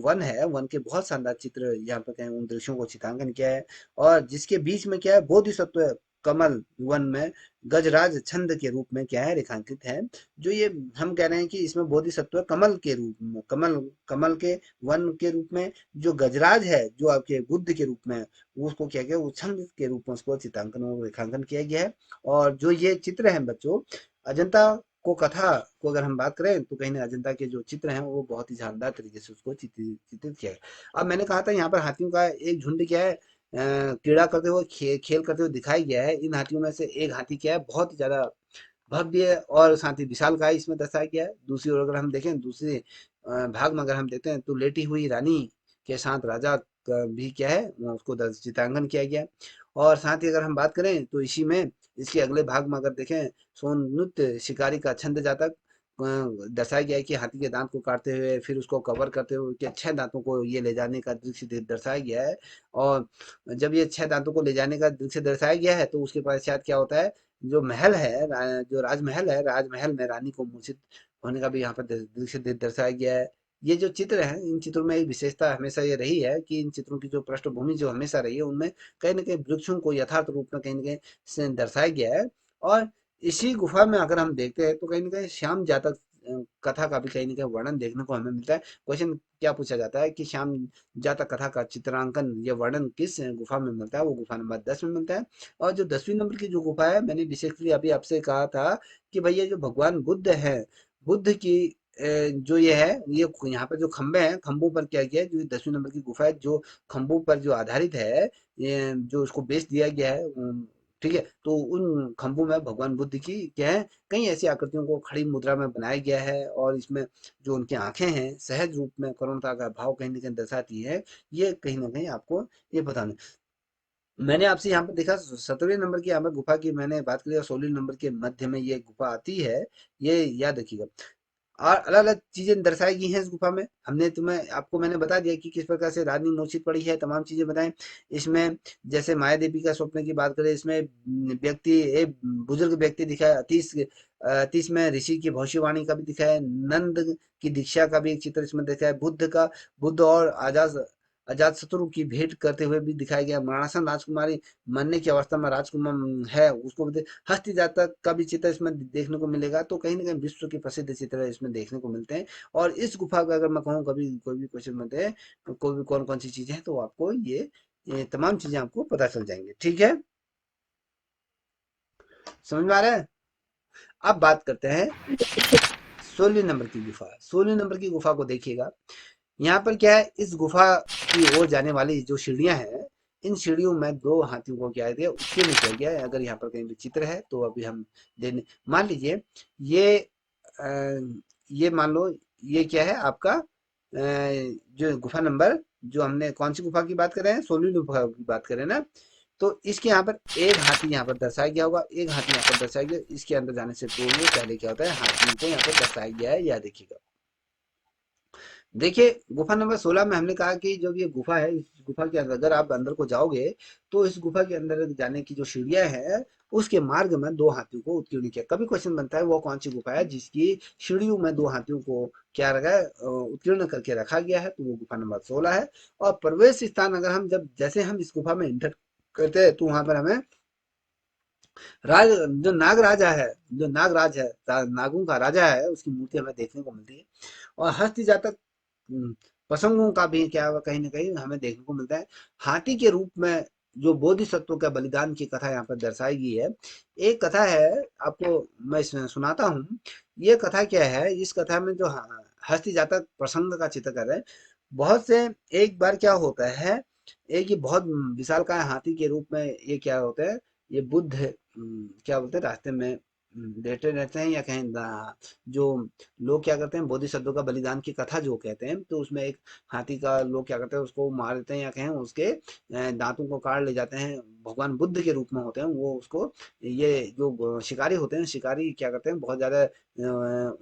[SPEAKER 1] वन है, वन के बहुत शानदार चित्र यहाँ पर कहीं उन दृश्यों को चित्रांकन किया है। और जिसके बीच में क्या है, बोधिसत्व कमल वन में गजराज छंद के रूप में क्या है, रेखांकित है। जो ये हम कह रहे हैं कि इसमें बोधिसत्व कमल के रूप में, कमल कमल के वन के रूप में, जो गजराज है जो आपके बुद्ध के रूप में, उसको क्या किया, वो छंद के रूप में उसको चित्रांकन और रेखांकन किया गया है। और जो ये चित्र है बच्चों, अजंता को कथा को अगर हम बात करें, तो कहीं ना अजंता के जो चित्र हैं वो बहुत ही शानदार तरीके से उसको चित्रित किया है। अब मैंने कहा था यहाँ पर हाथियों का एक झुंड क्या है, क्रीड़ा करते हुए खेल करते हुए दिखाई गया है। इन हाथियों में से एक हाथी क्या है, बहुत ही ज्यादा भव्य और साथ ही विशालकाय इसमें दर्शाया गया है। दूसरी ओर अगर हम देखें, दूसरे भाग में अगर हम देखते हैं तो लेटी हुई रानी के साथ राजा का भी क्या है उसको चित्रांकन किया गया है। और साथ ही अगर हम बात करें तो इसी में इसके अगले भाग में अगर देखें, सोन नृत्य शिकारी का छंद जातक दर्शाया गया है कि हाथी के दांत को काटते हुए फिर उसको कवर करते हुए के 6 दांतों को ये ले जाने का दृश्य दर्शाया गया है। और जब ये 6 दांतों को ले जाने का दृश्य दर्शाया गया है तो उसके पश्चात क्या होता है, जो महल है, जो राजमहल है, राजमहल में रानी को मूर्छित होने का भी यहाँ पर दृश्य दर्शाया गया है। ये जो चित्र है, इन चित्रों में एक विशेषता हमेशा ये रही है कि इन चित्रों की जो पृष्ठभूमि जो हमेशा रही है उनमें कहीं न कहीं वृक्षों को यथार्थ रूप में कहीं न कहीं से दर्शाया गया है। और इसी गुफा में अगर हम देखते हैं तो कहीं न कहीं श्याम जातक कथा का भी कहीं न कहीं वर्णन देखने को हमें मिलता है। क्वेश्चन क्या पूछा जाता है कि श्याम जातक कथा का चित्रांकन या वर्णन किस गुफा में मिलता है? वो गुफा नंबर 10 में मिलता है। और जो 10वीं नंबर की जो गुफा है, मैंने बेसिकली अभी आपसे कहा था कि भैया जो भगवान बुद्ध है, बुद्ध की जो ये है, ये यहाँ पर जो खंबे हैं, खंबों पर क्या किया है, जो 10वीं नंबर की गुफा है, जो खंबों पर जो आधारित है, ये जो उसको बेच दिया गया है, ठीक है, तो उन खंभों में भगवान बुद्ध की क्या है, कई ऐसी आकृतियों को खड़ी मुद्रा में बनाया गया है। और इसमें जो उनकी आंखें हैं सहज रूप में करुणता का भाव कहीं ना कहीं दर्शाती है। ये कहीं ना कहीं आपको ये बताना, मैंने आपसे यहाँ पर देखा 17वें नंबर की यहाँ पर गुफा की मैंने बात करी और 16वें नंबर के मध्य में ये गुफा आती है, ये याद रखिएगा। और अलग अलग चीजें दर्शाई गई हैं इस गुफा में। हमने तुम्हें आपको मैंने बता दिया कि किस प्रकार से रानी मूर्छित पड़ी है, तमाम चीजें बताएं इसमें। जैसे माया देवी का स्वप्न की बात करें, इसमें व्यक्ति एक बुजुर्ग व्यक्ति दिखाया, अतीश में ऋषि की भविष्यवाणी का भी दिखाया है, नंद की दीक्षा का भी एक चित्र इसमें दिखाया है, बुद्ध और अजात शत्रु की भेंट करते हुए भी दिखाया गया, मरणासन राजकुमारी मरने की अवस्था में राजकुमार है उसको भी हस्ती जातक का भी चित्र इसमें देखने को मिलेगा। तो कहीं ना कहीं विश्व के प्रसिद्ध चित्र इसमें देखने को मिलते हैं। और इस गुफा का अगर मैं कहूँ कभी कोई भी क्वेश्चन बनते हैं तो कोई भी कौन कौन सी चीजें हैं तो आपको ये तमाम चीजें आपको पता चल जाएंगे। ठीक है, समझ में आ रहा है? अब बात करते हैं 16 नंबर की गुफा। 16 नंबर की गुफा को देखिएगा, यहाँ पर क्या है, इस गुफा की ओर जाने वाली जो सीढ़ियां हैं, इन सीढ़ियों में दो हाथियों को क्या है उत्कीर्ण किया गया है। अगर यहाँ पर कहीं भी चित्र है तो अभी हम देने, मान लीजिए ये ये मान लो ये क्या है आपका जो गुफा नंबर, जो हमने कौन सी गुफा की बात कर रहे हैं, 16वीं गुफा की बात कर रहे हैं ना। तो इसके यहाँ पर एक हाथी यहाँ पर दर्शाया गया होगा, एक हाथी यहाँ पर दर्शाया गया, इसके अंदर जाने से पूर्व पहले क्या होता है, हाथी को यहाँ पर दर्शाया गया है, या देखिएगा। देखिए गुफा नंबर 16 में हमने कहा कि जब ये गुफा है, इस गुफा के अंदर अगर आप अंदर को जाओगे तो इस गुफा के अंदर जाने की जो सीढ़ियां हैं उसके मार्ग में दो हाथियों को उत्कीर्ण किया। कभी क्वेश्चन बनता है वो कौन सी गुफा है जिसकी सीढ़ियों में दो हाथियों को क्या रखा है, उत्कीर्ण करके रखा गया है, तो वो गुफा नंबर 16 है। और प्रवेश स्थान अगर हम जब जैसे हम इस गुफा में एंटर करते हैं तो वहां पर हमें राज जो नागराजा है, जो नागराज है, नागों का राजा है, उसकी मूर्ति हमें देखने को मिलती है। और हस्ती जातक प्रसंगों का भी क्या कहीं ना कहीं हमें देखने को मिलता है। हाथी के रूप में जो बोधिसत्वों का बलिदान की कथा यहाँ पर दर्शाई गई है। एक कथा है, आपको मैं इसमें सुनाता हूँ। ये कथा क्या है, इस कथा में जो हस्ती जातक प्रसंग का चित्र है, बहुत से एक बार क्या होता है, एक ये बहुत विशालकाय हाथी के रूप में ये क्या होता है, ये बुद्ध क्या बोलते हैं रास्ते में लेटे रहते हैं, या कहीं जो लोग क्या करते हैं बोधिसत्व का बलिदान की कथा जो कहते हैं, तो उसमें एक हाथी का लोग क्या करते हैं उसको मार देते हैं, या कहें उसके दांतों को काट ले जाते हैं, भगवान बुद्ध के रूप में होते हैं वो उसको। ये जो शिकारी होते हैं, शिकारी क्या करते हैं बहुत ज्यादा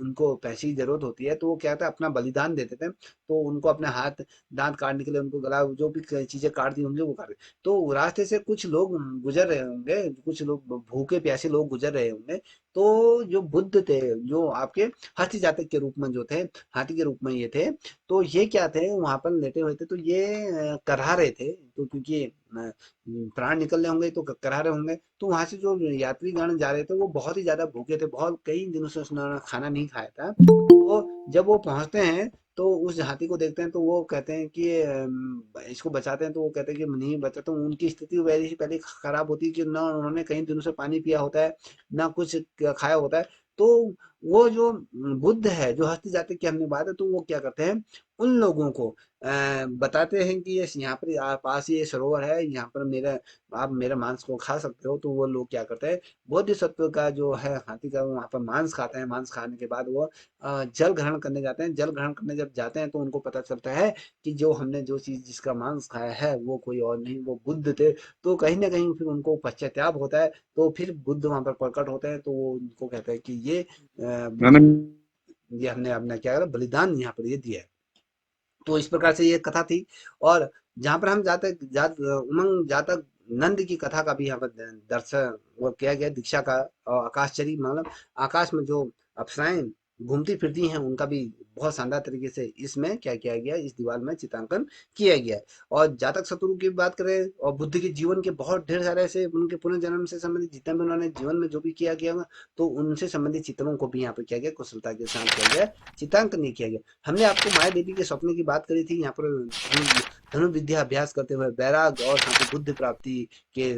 [SPEAKER 1] उनको पैसे की जरूरत होती है, तो वो क्या कहते हैं अपना बलिदान दे देते हैं। तो उनको अपने हाथ दांत काटने के लिए उनको गला जो भी चीजें काट दी होंगी वो काट, तो रास्ते से कुछ लोग गुजर रहे होंगे, कुछ लोग भूखे प्यासे लोग गुजर रहे होंगे। तो जो बुद्ध थे, जो आपके हाथी जातक के रूप में जो थे, हाथी के रूप में ये थे, तो ये क्या थे वहां पर लेटे हुए थे, तो ये करहा रहे थे, तो क्योंकि प्राण निकल रहे होंगे तो करा रहे होंगे, तो वहां से जो यात्रीगण जा रहे थे वो बहुत ही ज्यादा भूखे थे, बहुत कई दिनों से उसने खाना नहीं खाया था। तो जब वो पहुंचते हैं तो उस हाथी को देखते हैं, तो वो कहते हैं कि इसको बचाते हैं, तो वो कहते हैं कि नहीं बचा, तो उनकी स्थिति वैसे ही पहले खराब होती है कि ना उन्होंने कई दिनों से पानी पिया होता है, ना कुछ खाया होता है। तो वो जो बुद्ध है, जो हस्ती जाति की हमने बात है, तो वो क्या करते हैं, उन लोगों को बताते हैं कि ये यहाँ पर पास ये सरोवर है, यहाँ पर मेरा आप मेरा मांस को खा सकते हो। तो वो लोग क्या करते हैं, बोधिसत्व का जो है हाथी का, वो वहाँ पर मांस खाते हैं। मांस खाने के बाद वो जल ग्रहण करने जाते हैं। जल ग्रहण करने जब जाते हैं तो उनको पता चलता है कि जो हमने जो चीज जिसका मांस खाया है वो कोई और नहीं, वो बुद्ध थे। तो कहीं ना कहीं फिर उनको पश्चाताप होता है। तो फिर बुद्ध वहां पर प्रकट होते हैं, तो वो उनको कहते हैं कि
[SPEAKER 5] मैंने
[SPEAKER 1] ये हमने अपना क्या करा, बलिदान यहाँ पर ये दिया है। तो इस प्रकार से ये कथा थी। और जहाँ पर हम उमंग जातक नंद की कथा का भी यहाँ पर दर्शन वो किया गया, दीक्षा का। और आकाशचरी मतलब आकाश में जो अप्सराएं घूमती फिरती हैं, उनका भी बहुत शानदार तरीके से इसमें क्या किया गया, इस दीवार में चित्रांकन किया गया है। और जातक शत्रु की बात करें और बुद्ध के जीवन के बहुत ढेर सारे ऐसे उनके पुनर्जन्म से संबंधित जितने भी उन्होंने जीवन में जो भी किया गया, तो उनसे संबंधित चित्रों को भी यहाँ पर किया गया, कुशलता के साथ किया गया, चित्रांकन नहीं किया गया। हमने आपको माया देवी के स्वप्न की बात करी थी। यहाँ पर धनुर्विद्या अभ्यास करते हुए वैराग और साथ ही बुद्ध प्राप्ति के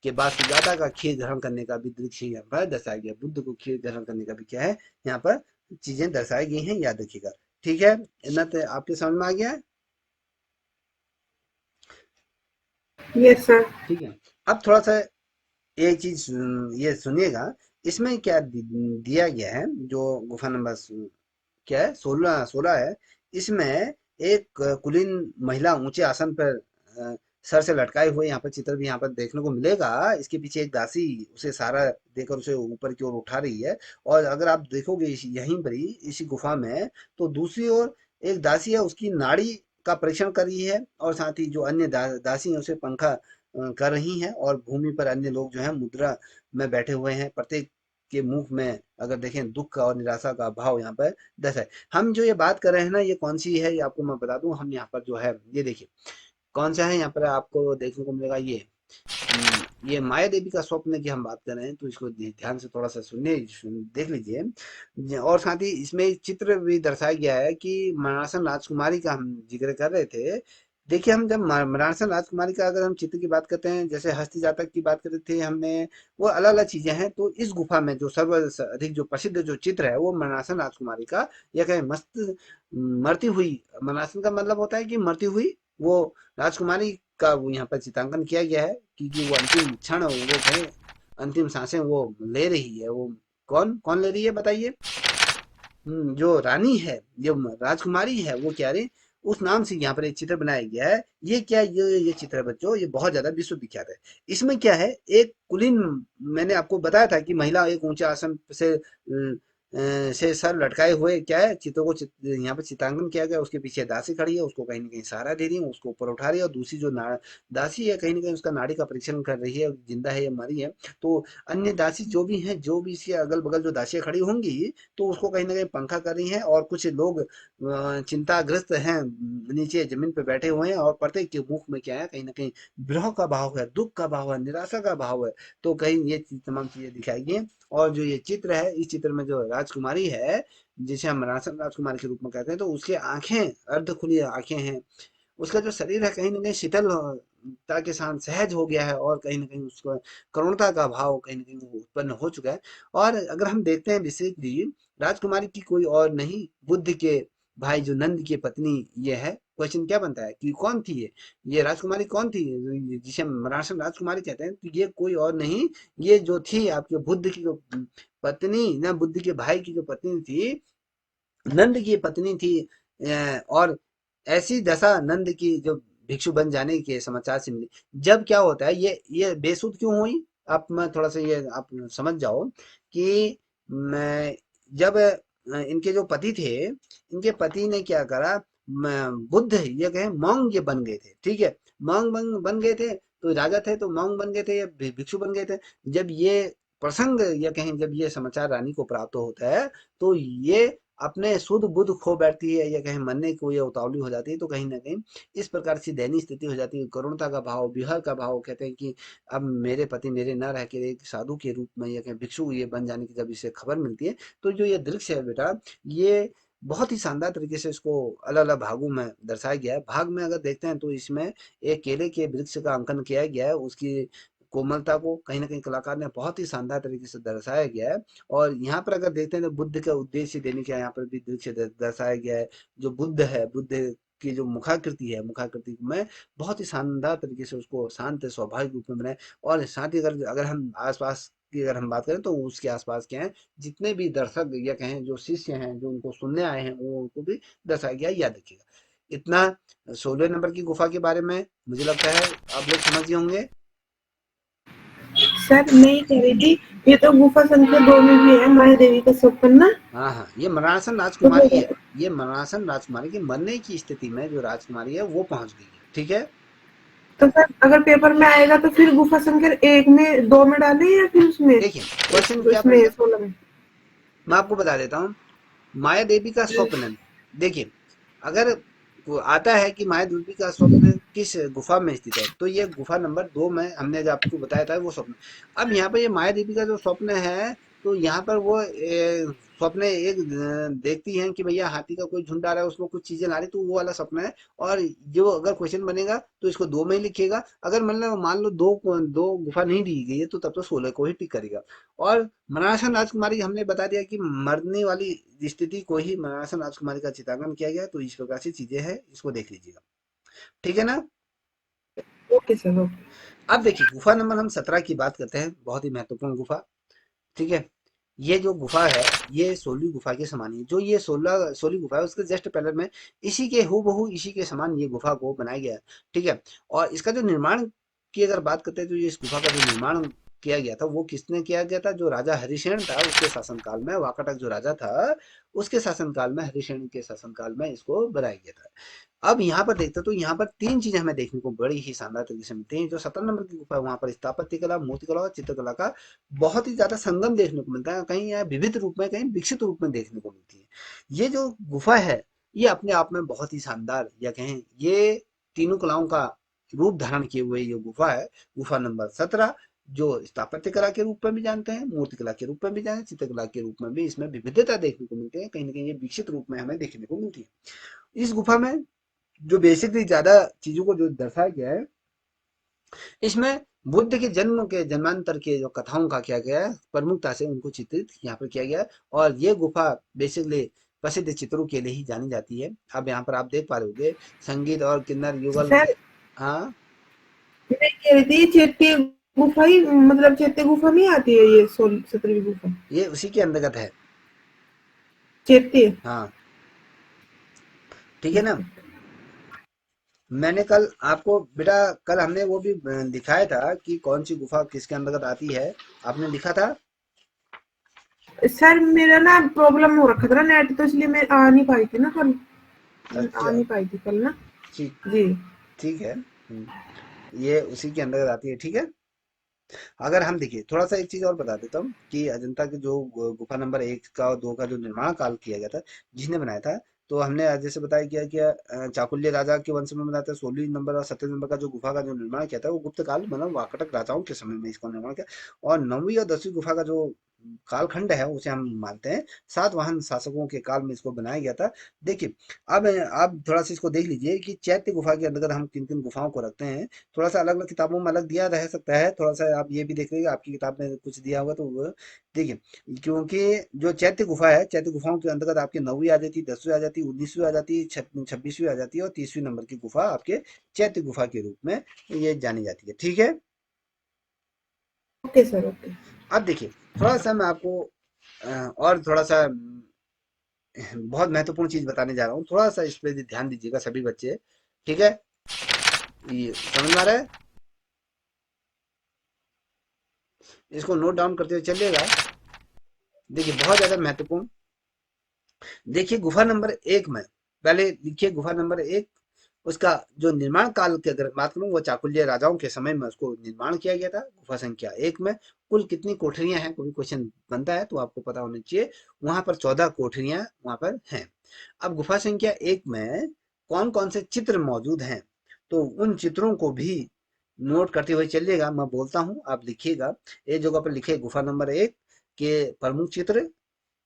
[SPEAKER 1] के बाद सुजाता का खीर ग्रहण करने का भी दृश्य यहाँ पर दर्शाया गया। बुद्ध को खीर ग्रहण करने का भी क्या है, यहाँ पर चीजें दर्शाई गई हैं, याद रखिएगा। ठीक है, इतना तो आपके समझ में आ गया है।
[SPEAKER 3] Yes, sir.
[SPEAKER 1] ठीक है, अब थोड़ा सा एक चीज ये सुनिएगा। इसमें क्या दिया गया है, जो गुफा नंबर क्या है, 16 है। इसमें एक कुलीन महिला ऊंचे आसन पर सर से लटकाए हुए यहाँ पर चित्र भी यहाँ पर देखने को मिलेगा। इसके पीछे एक दासी उसे सहारा देकर उसे ऊपर की ओर उठा रही है। और अगर आप देखोगे यहीं पर ही इसी गुफा में, तो दूसरी ओर एक दासी है, उसकी नाड़ी का परीक्षण कर रही है। और साथ ही जो अन्य दासी है उसे पंखा कर रही हैं। और भूमि पर अन्य लोग जो है मुद्रा में बैठे हुए हैं। प्रत्येक के मुख में अगर देखें दुख का और निराशा का भाव यहाँ पर दर्ज है। हम जो ये बात कर रहे हैं ना, ये कौन सी है, ये आपको मैं बता दूं। हम यहाँ पर जो है ये देखिए कौन सा है, यहाँ पर आपको देखने को मिलेगा ये माया देवी का स्वप्न की हम बात कर रहे हैं। तो इसको ध्यान से थोड़ा सा देख लीजिए। और साथ ही इसमें एक चित्र भी दर्शाया गया है कि मरासन राजकुमारी का हम जिक्र कर रहे थे। देखिए, हम जब मरासन राजकुमारी का अगर हम चित्र की बात करते हैं, जैसे हस्ती जातक की बात करते थे हमने, वो अलग अलग चीजें हैं। तो इस गुफा में जो सर्व अधिक जो प्रसिद्ध जो चित्र है, वो मरासन राजकुमारी का, या कहें मस्त मरती हुई, मरासन का मतलब होता है कि मरती हुई वो राजकुमारी का वो यहाँ पर चित्रांकन किया गया है। क्योंकि वो अंतिम क्षण, वो कहें अंतिम सांसें वो ले रही है। वो कौन कौन ले रही है बताइए। जो रानी है, जो राजकुमारी है, वो क्या रे, उस नाम से यहाँ पर एक चित्र बनाया गया है। ये क्या, ये चित्र है बच्चों, ये बहुत ज्यादा विश्व विख्यात है। इसमें क्या है, एक कुलीन, मैंने आपको बताया था कि महिला एक ऊंचे आसन से सर लटकाए हुए क्या है, चित्रों को यहाँ पर चित्रांकन किया गया। उसके पीछे दासी खड़ी है, उसको कहीं ना कहीं सहारा दे रही है, उसको ऊपर उठा रही है। और दूसरी जो दासी है, कहीं ना कहीं उसका नाड़ी का परीक्षण कर रही है, जिंदा है या मरी है। तो अन्य दासी जो भी हैं, जो भी इसके अगल बगल जो दासियां खड़ी होंगी, तो उसको कहीं ना कहीं पंखा कर रही हैं। और कुछ लोग चिंताग्रस्त हैं, नीचे जमीन पे बैठे हुए हैं। और प्रत्येक के मुख में क्या है, कहीं ना कहीं विरह का भाव है, दुख का भाव है, निराशा का भाव है। तो कहीं ये तमाम चीजें दिखाई गई हैं। और जो ये चित्र है, इस चित्र में जो राजकुमारी है, जिसे हम रासन राजकुमारी के रूप में कहते हैं, तो उसके आंखें अर्ध खुली आंखें हैं। उसका जो शरीर है, कहीं ना कहीं शीतलता के साथ सहज हो गया है। और कहीं ना कहीं उसको करुणता का भाव कहीं ना कहीं वो उत्पन्न हो चुका है। और अगर हम देखते हैं विशेष, राजकुमारी की कोई और नहीं, बुद्ध के भाई जो नंद की पत्नी ये है। क्वेश्चन क्या बनता है कि कौन थी ये राजकुमारी कौन थी, जिसे हम रासन राजकुमारी कहते हैं। तो ये कोई और नहीं, ये जो थी आपके बुद्ध की जो पत्नी ना, बुद्ध के भाई की जो पत्नी थी, नंद की पत्नी थी। और ऐसी दशा नंद की जो भिक्षु बन जाने के समाचार से मिली। जब क्या होता है, ये बेसुध क्यों हुई, आप मैं थोड़ा सा ये आप समझ जाओ कि मैं जब इनके जो पति थे, इनके पति ने क्या करा, बुद्ध ये कहे मौंग ये बन गए थे। ठीक है, मौंग बन गए थे। तो राजा थे तो मौंग बन गए थे या भिक्षु बन गए थे। जब ये प्रसंग या कहें जब ये समाचार रानी को प्राप्त होता है, तो ये अपने शुद्ध बुद्ध खो बैठती है, या कहीं मरने को ये उतावली हो जाती है। तो कहीं ना कहीं इस प्रकार से दयनीय स्थिति हो जाती है। करुणता का भाव, विहर का भाव, कहते हैं कि अब मेरे पति मेरे न रह के एक साधु के रूप में या कहीं भिक्षु ये बन जाने की जब इसे खबर मिलती है, तो जो ये दृश्य है बेटा, ये बहुत ही शानदार तरीके से इसको अलग अलग भागों में दर्शाया गया है। भाग में अगर देखते हैं तो इसमें एक केले के वृक्ष का अंकन किया गया है। उसकी कोमलता को कहीं ना कहीं कलाकार ने बहुत ही शानदार तरीके से दर्शाया गया है। और यहाँ पर अगर देखते हैं तो बुद्ध का उद्देश्य देने का यहाँ पर भी दृश्य दर्शाया गया है। जो बुद्ध है, बुद्ध की जो मुखाकृति है, मुखाकृति में बहुत ही शानदार तरीके से उसको शांत स्वाभाविक रूप में बनाए। और साथ ही अगर अगर हम आसपास की अगर हम बात करें तो उसके आसपास क्या है, जितने भी दर्शक या कहें जो शिष्य हैं जो उनको सुनने आए हैं वो उनको भी दर्शाया गया है। याद रखिएगा इतना 16 नंबर की गुफा के बारे में मुझे लगता है आप लोग समझ गए होंगे।
[SPEAKER 3] सर मैं ये कह रही थी, ये तो गुफा संख्या 2 में भी है माया देवी का स्वप्न ना।
[SPEAKER 1] हाँ हाँ, ये मरणासन
[SPEAKER 3] तो
[SPEAKER 1] राजकुमारी है। ये मरणासन राजकुमारी की मरने की स्थिति में जो राजकुमारी है वो पहुंच गई है। ठीक है,
[SPEAKER 3] तो सर अगर पेपर में आएगा तो फिर गुफा संख्या 1 में 2 में डाले या फिर उसमें
[SPEAKER 1] देखिए क्वेश्चन क्या
[SPEAKER 3] उसमें
[SPEAKER 1] पड़ेगा
[SPEAKER 3] 16 में।
[SPEAKER 1] मैं आपको बता देता हूँ। माया देवी का स्वप्न, देखिए अगर वो आता है कि माया देवी का स्वप्न किस गुफा में स्थित है तो ये गुफा नंबर 2 में हमने जो आपको बताया था वो स्वप्न। अब यहाँ पर ये माया देवी का जो स्वप्न है तो यहाँ पर वो स्वप्न एक देखती हैं कि भैया हाथी का कोई झुंड आ रहा है उसमें कुछ चीजें ला रही, तो वो वाला स्वप्न है। और जो अगर क्वेश्चन बनेगा तो इसको 2 में ही लिखिएगा। अगर मान लो दो गुफा नहीं दी गई है तो तब तो 16 को ही टिक करेगा। और मनासन राजकुमारी हमने बता दिया कि मरने वाली स्थिति को ही मनासन राजकुमारी का चित्रांकन किया गया। तो इस प्रकार से चीजें हैं, इसको देख लीजिएगा। ठीक है ना।
[SPEAKER 3] Okay sir okay.
[SPEAKER 1] अब देखिए गुफा नंबर हम 17 की बात करते हैं, बहुत ही महत्वपूर्ण गुफा। ठीक है, ये जो गुफा है ये 16वीं गुफा के समान ही, जो ये 16वीं गुफा है उसके जस्ट पहले में इसी के हूबहू इसी के समान ये गुफा को बनाया गया है। ठीक है, और इसका जो निर्माण की अगर बात करते हैं तो ये इस गुफा का जो निर्माण किया गया था वो किसने किया गया था, जो राजा हरिशेन था उसके शासनकाल में, वाकाटक जो राजा था उसके शासनकाल में, हरिशेन के शासनकाल में इसको बनाया गया था। अब यहाँ पर देखते तो यहाँ पर 3 चीजें हमें देखने को बड़ी ही शानदार तरीके से मिलती हैं। जो 17 नंबर की गुफा है वहां पर स्थापत्य कला, मूर्तिकला और चित्रकला का बहुत ही ज्यादा संगम देखने को मिलता है। कहीं यह विविध रूप में, कहीं विकसित रूप में देखने को मिलती है। ये जो गुफा है ये अपने आप में बहुत ही शानदार, या कहें ये तीनों कलाओं का रूप धारण किए हुए ये गुफा है। गुफा नंबर 17 जो स्थापत्य कला के रूप में भी जानते हैं, मूर्तिकला के रूप में भी जानते हैं, चित्रकला के रूप में भी इसमें विविधता देखने को मिलती है। कहीं ना कहीं ये विकसित रूप में हमें देखने को मिलती है। इस गुफा में जो बेसिकली ज्यादा चीजों को जो दर्शाया गया है इसमें बुद्ध के जन्म के जन्मांतर के जो कथाओं का किया गया है, प्रमुखता से उनको चित्रित यहाँ पर किया गया है। और ये गुफा बेसिकली प्रसिद्ध चित्रों के लिए ही जानी जाती है। अब यहाँ पर आप देख पा रहे होंगे संगीत और किन्नर युगल।
[SPEAKER 3] सर
[SPEAKER 1] हाँ,
[SPEAKER 3] मैं कह रही थी चैत्य गुफा ही, मतलब चैत्य गुफा नहीं आती है ये 17वीं गुफा।
[SPEAKER 1] ये उसी के अंतर्गत है।
[SPEAKER 3] चैत्य।
[SPEAKER 1] हाँ ठीक है ना। मैंने कल आपको बेटा, कल हमने वो भी दिखाया था कि कौन सी गुफा किसके अंतर्गत आती है, आपने लिखा था।
[SPEAKER 3] सर मेरा ना प्रॉब्लम हो रखा था ना नेट, तो इसलिए मैं आ नहीं पाई थी ना कल। आ
[SPEAKER 1] अच्छा
[SPEAKER 3] नहीं पाई थी कल ना।
[SPEAKER 1] ठीक,
[SPEAKER 3] जी
[SPEAKER 1] ठीक है। ये उसी के अंतर्गत आती है। ठीक है, अगर हम देखिए थोड़ा सा एक चीज और बता देता हूँ कि अजंता के जो गुफा नंबर 1 का और 2 का जो निर्माण काल किया गया था, जिसने बनाया था, तो हमने जैसे बताया किया कि चाकुल्य राजा के वंश में बनाया था। 16 नंबर और 17 नंबर का जो गुफा का जो निर्माण किया था वो गुप्त काल मतलब वाकाटक राजाओं के समय में इसका निर्माण किया। और 9वीं और 10वीं गुफा का जो कालखंड है उसे हम मानते हैं सातवाहन शासकों के काल में इसको बनाया गया था। देखिए अब आप थोड़ा सा इसको देख लीजिए कि चैत्य गुफा के अंतर्गत हम किन किन गुफाओं को रखते हैं। थोड़ा सा अलग अलग किताबों में अलग दिया रह सकता है, थोड़ा सा आप ये भी देख लीजिए आपकी किताब में कुछ दिया होगा तो वो देखिए। क्योंकि जो चैत्य गुफा है, चैत्य गुफाओं के अंतर्गत आपकी 9वीं आ जाती है, 10वीं आ जाती है, 19वीं आ जाती है, 26वीं आ जाती है और 30वीं नंबर की गुफा आपके चैत्य गुफा के रूप में ये जानी जाती है। ठीक है,
[SPEAKER 3] ओके सर ओके।
[SPEAKER 1] अब देखिए थोड़ा सा मैं आपको और थोड़ा सा बहुत महत्वपूर्ण चीज बताने जा रहा हूँ, थोड़ा सा इस पे ध्यान दीजिएगा सभी बच्चे। ठीक है, ये समझ में आ रहा है, इसको नोट डाउन करते हुए चलिएगा। देखिए बहुत ज्यादा महत्वपूर्ण, देखिए गुफा नंबर 1 में पहले लिखिए गुफा नंबर 1, उसका जो निर्माण काल की अगर बात करूं वो चाकुल्य राजाओं के समय में उसको निर्माण किया गया था। गुफा संख्या 1 में कुल कितनी कोठरियां हैं, कोई क्वेश्चन बनता है तो आपको पता होना चाहिए। वहां पर 14 कोठरियां वहां पर हैं। अब गुफा संख्या 1 में कौन कौन से चित्र मौजूद हैं तो उन चित्रों को भी नोट करते हुए चलिएगा। मैं बोलता हूँ आप लिखिएगा, एक जगह पर लिखिए गुफा नंबर 1 के प्रमुख चित्र।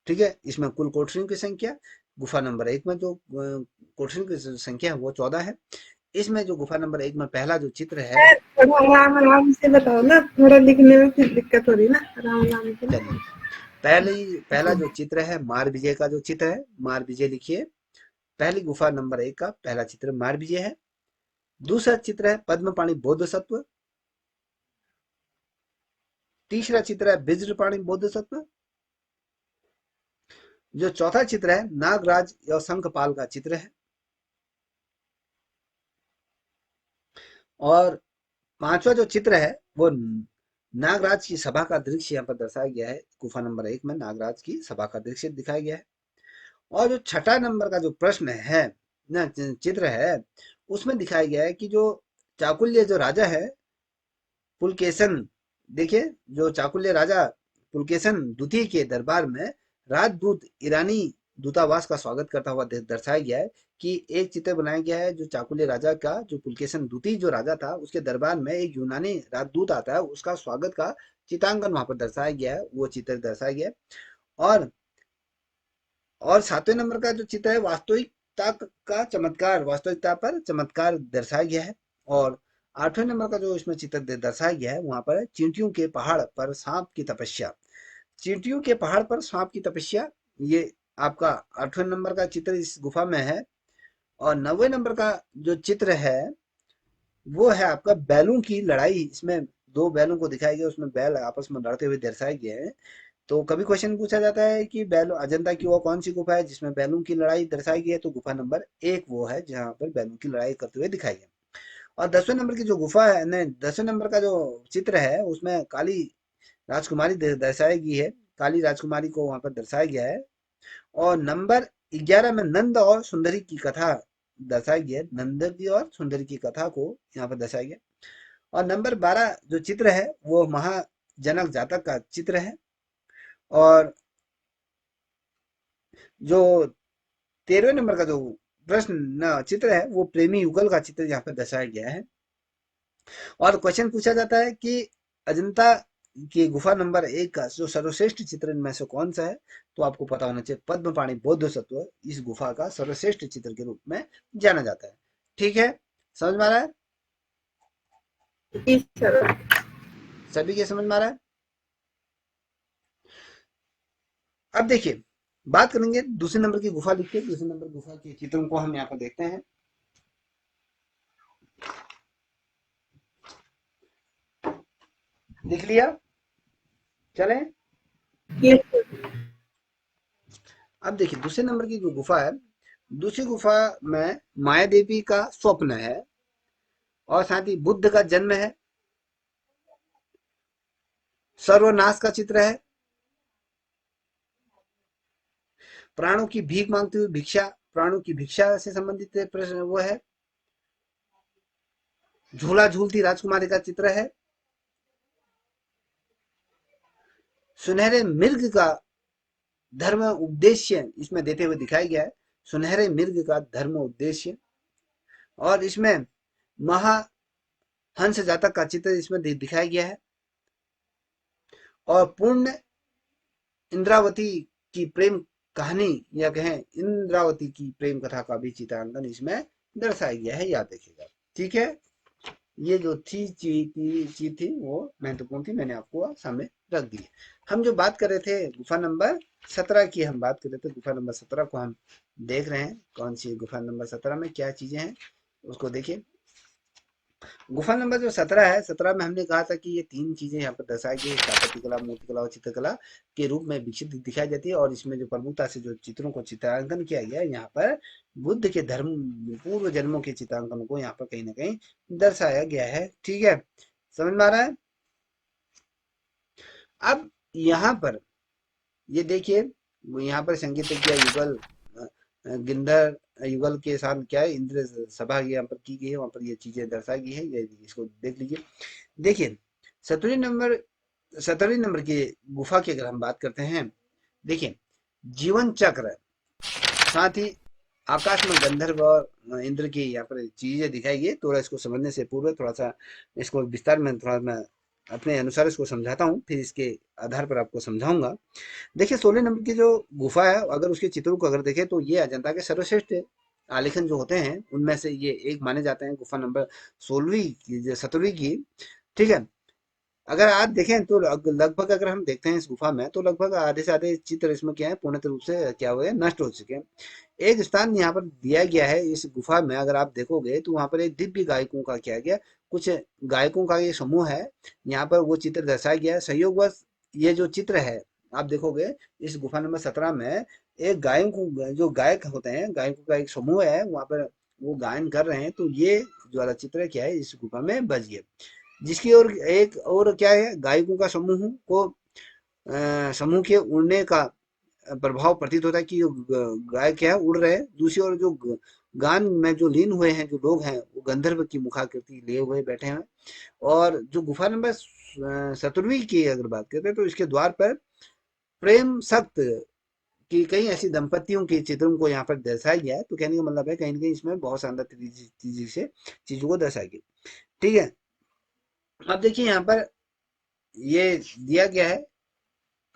[SPEAKER 1] ठीक है, इसमें कुल कोठरियों की संख्या गुफा नंबर 1 में जो कोठरियों की संख्या है वो 14 है। इसमें जो गुफा नंबर 1 में पहला जो चित्र है,
[SPEAKER 3] सर थोड़ा आराम आराम से बताओ ना, थोड़ा लिखने में फिर दिक्कत हो रही ना, आराम आराम से ना।
[SPEAKER 1] चलिए पहला जो चित्र है मार विजय का जो चित्र है, मार विजय लिखिए। पहली गुफा नंबर 1 का पहला चित्र मार विजय है। दूसरा चित्र है पद्मपाणि बोधिसत्व। तीसरा चित्र है वज्रपाणि बोधिसत्व। जो चौथा चित्र है नागराज या शंखपाल का चित्र है। और पांचवा जो चित्र है वो नागराज की सभा का दृश्य यहाँ पर दर्शाया गया है। गुफा नंबर 1 में नागराज की सभा का दृश्य दिखाया गया है। और जो छठा नंबर का जो प्रश्न है ना, चित्र है, उसमें दिखाया गया है कि जो चाकुल्य जो राजा है पुलकेशन, देखिए जो चाकुल्य राजा पुलकेशन द्वितीय के दरबार में राजदूत ईरानी दूतावास का स्वागत करता हुआ दर्शाया गया है कि एक चित्र बनाया गया है जो चाकुल्य राजा का, जो पुलकेशन द्वितीय जो राजा था उसके दरबार में एक यूनानी राजदूत आता है, उसका स्वागत का चित्रांकन वहां पर दर्शाया गया है, वो चित्र दर्शाया गया है। और सातवें नंबर का जो चित्र है वास्तविकता का चमत्कार, वास्तविकता पर चमत्कार दर्शाया गया है। और आठवें नंबर का जो इसमें चित्र दर्शाया गया है वहां पर चींटियों के पहाड़ पर सांप की तपस्या, चींटियों के पहाड़ पर सांप की तपस्या, ये आपका आठवें नंबर का चित्र इस गुफा में है। और 9वें नंबर का जो चित्र है वो है आपका बैलों की लड़ाई। इसमें दो बैलों को दिखाया गया, उसमें बैल आपस में लड़ते हुए दर्शाए गए हैं। तो कभी क्वेश्चन पूछा जाता है कि बैलों, अजंता की वो कौन सी गुफा है जिसमें बैलों की लड़ाई दर्शाई गई है, तो गुफा नंबर 1 वो है जहां पर बैलों की लड़ाई करते हुए दिखाई है। और 10वें नंबर की जो गुफा है, नहीं 10वें नंबर का जो चित्र है उसमें काली राजकुमारी दर्शाई गई है, काली राजकुमारी को वहां पर दर्शाया गया है। और नंबर 11 में नंद और सुंदरी की कथा दर्शाई गई है, नंद की और सुंदरी की कथा को यहाँ पर दर्शाया गया। और नंबर 12 जो चित्र है वो महाजनक जातक का चित्र है। और जो 13वें नंबर का जो प्रश्न चित्र है वो प्रेमी युगल का चित्र यहाँ पर दर्शाया गया है। और क्वेश्चन पूछा जाता है कि अजंता की गुफा नंबर 1 का जो सर्वश्रेष्ठ चित्र इनमें से कौन सा है, तो आपको पता होना चाहिए पद्मपाणि बोधिसत्व इस गुफा का सर्वश्रेष्ठ चित्र के रूप में जाना जाता है। ठीक है, समझ में आ रहा है?
[SPEAKER 3] जी सर।
[SPEAKER 1] सभी के समझ में आ रहा है? अब देखिए बात करेंगे दूसरे नंबर की गुफा। लिखिए दूसरे नंबर गुफा के चित्रों को हम यहाँ पर देखते हैं। लिख लिया? चलें?
[SPEAKER 3] ये सर।
[SPEAKER 1] अब देखिए दूसरे नंबर की जो गुफा है, दूसरी गुफा में माया देवी का स्वप्न है और साथ ही बुद्ध का जन्म है, सर्वनाश का चित्र है, प्राणों की भीख मांगती हुई भिक्षा, प्राणों की भिक्षा से संबंधित प्रश्न वो है, झूला झूलती राजकुमारी का चित्र है, सुनहरे मिर्ग का धर्म उद्देश्य इसमें देते हुए दिखाया गया है, सुनहरे मिर्ग का धर्म उद्देश्य। और इसमें महाहंस जातक का चित्र इसमें दिखाया गया है। और पूर्ण इंद्रावती की प्रेम कहानी या कहें इंद्रावती की प्रेम कथा का भी चित्रांकन इसमें दर्शाया गया है, याद रखिएगा। ठीक है, ये जो चीज थी वो महत्वपूर्ण थी, मैंने आपको सामने रख दी। हम जो बात कर रहे थे गुफा नंबर 17 की हम बात कर रहे थे, गुफा नंबर 17 को हम देख रहे हैं। कौन सी गुफा नंबर 17 में क्या चीजें हैं उसको देखिए। गुफा नंबर जो 17 है, 17 में हमने कहा था कि ये 3 चीजें यहाँ पर दर्शाई गई, स्थापत्य कला, मूर्तिकला और चित्रकला के रूप में विकसित दिखाई जाती है। और इसमें जो प्रमुखता से जो चित्रों को चित्रांकन किया गया है, यहाँ पर बुद्ध के धर्म पूर्व जन्मों के चित्रांकन को यहाँ पर कहीं ना कहीं दर्शाया गया है। ठीक है, समझ में आ रहा है? अब यहाँ पर ये देखिए, यहाँ पर संगीत युगल गिंधर युगल के साथ क्या है, इंद्र सभा यहाँ पर की गई है, वहां पर ये चीजें दर्शाई गई है, ये इसको देख लीजिए। देखिए 17वें नंबर की गुफा की अगर हम बात करते हैं, देखिए जीवन चक्र, साथ ही आकाश में गंधर्व और इंद्र की यहाँ पर चीजें दिखाई गई। थोड़ा इसको समझने से पूर्व थोड़ा सा इसको विस्तार में थोड़ा मैं अपने अनुसार इसको समझाता हूँ, फिर इसके आधार पर आपको समझाऊंगा। देखिए 16 नंबर की जो गुफा है, अगर उसके चित्रों को अगर देखें तो ये अजंता के सर्वश्रेष्ठ आलेखन जो होते हैं उनमें से ये एक माने जाते हैं, गुफा नंबर 16वीं की, 17वीं की। ठीक है, अगर आज देखें तो लगभग अगर हम देखते हैं इस गुफा में, तो लगभग आधे से आधे चित्र इसमें क्या है, पूर्णतः रूप से क्या हुए हैं, नष्ट हो चुके हैं। एक स्थान यहाँ पर दिया गया है इस गुफा में, अगर आप देखोगे तो वहां पर एक दिव्य गायकों का किया गया, कुछ गायकों का ये समूह है, यहाँ पर वो चित्र दर्शाया गया है। संयोगवश ये जो चित्र है, आप देखोगे इस गुफा नंबर 17 में एक गायकों, जो गायक होते हैं, गायकों का एक समूह है, वहां पर वो गायन कर रहे हैं। तो ये जो वाला चित्र क्या है, इस गुफा में बच गया, जिसकी ओर एक और क्या है, गायकों का समूह को समूह के उड़ने का प्रभाव प्रतीत होता है कि गायक क्या है, उड़ रहे हैं। दूसरी ओर जो गान में जो लीन हुए हैं जो लोग हैं, वो गंधर्व की मुखाकृति लिए हुए बैठे हैं। और जो गुफा नंबर 17वीं की अगर बात करते हैं, तो इसके द्वार पर प्रेम सक्त कि कई ऐसी दंपतियों के चित्रों को यहाँ पर दर्शाया गया है। तो कहने का मतलब है कहीं ना कहीं इसमें बहुत शानदार तेजी से चीजों को दर्शाया गया। ठीक है, अब देखिए यहाँ पर ये दिया गया है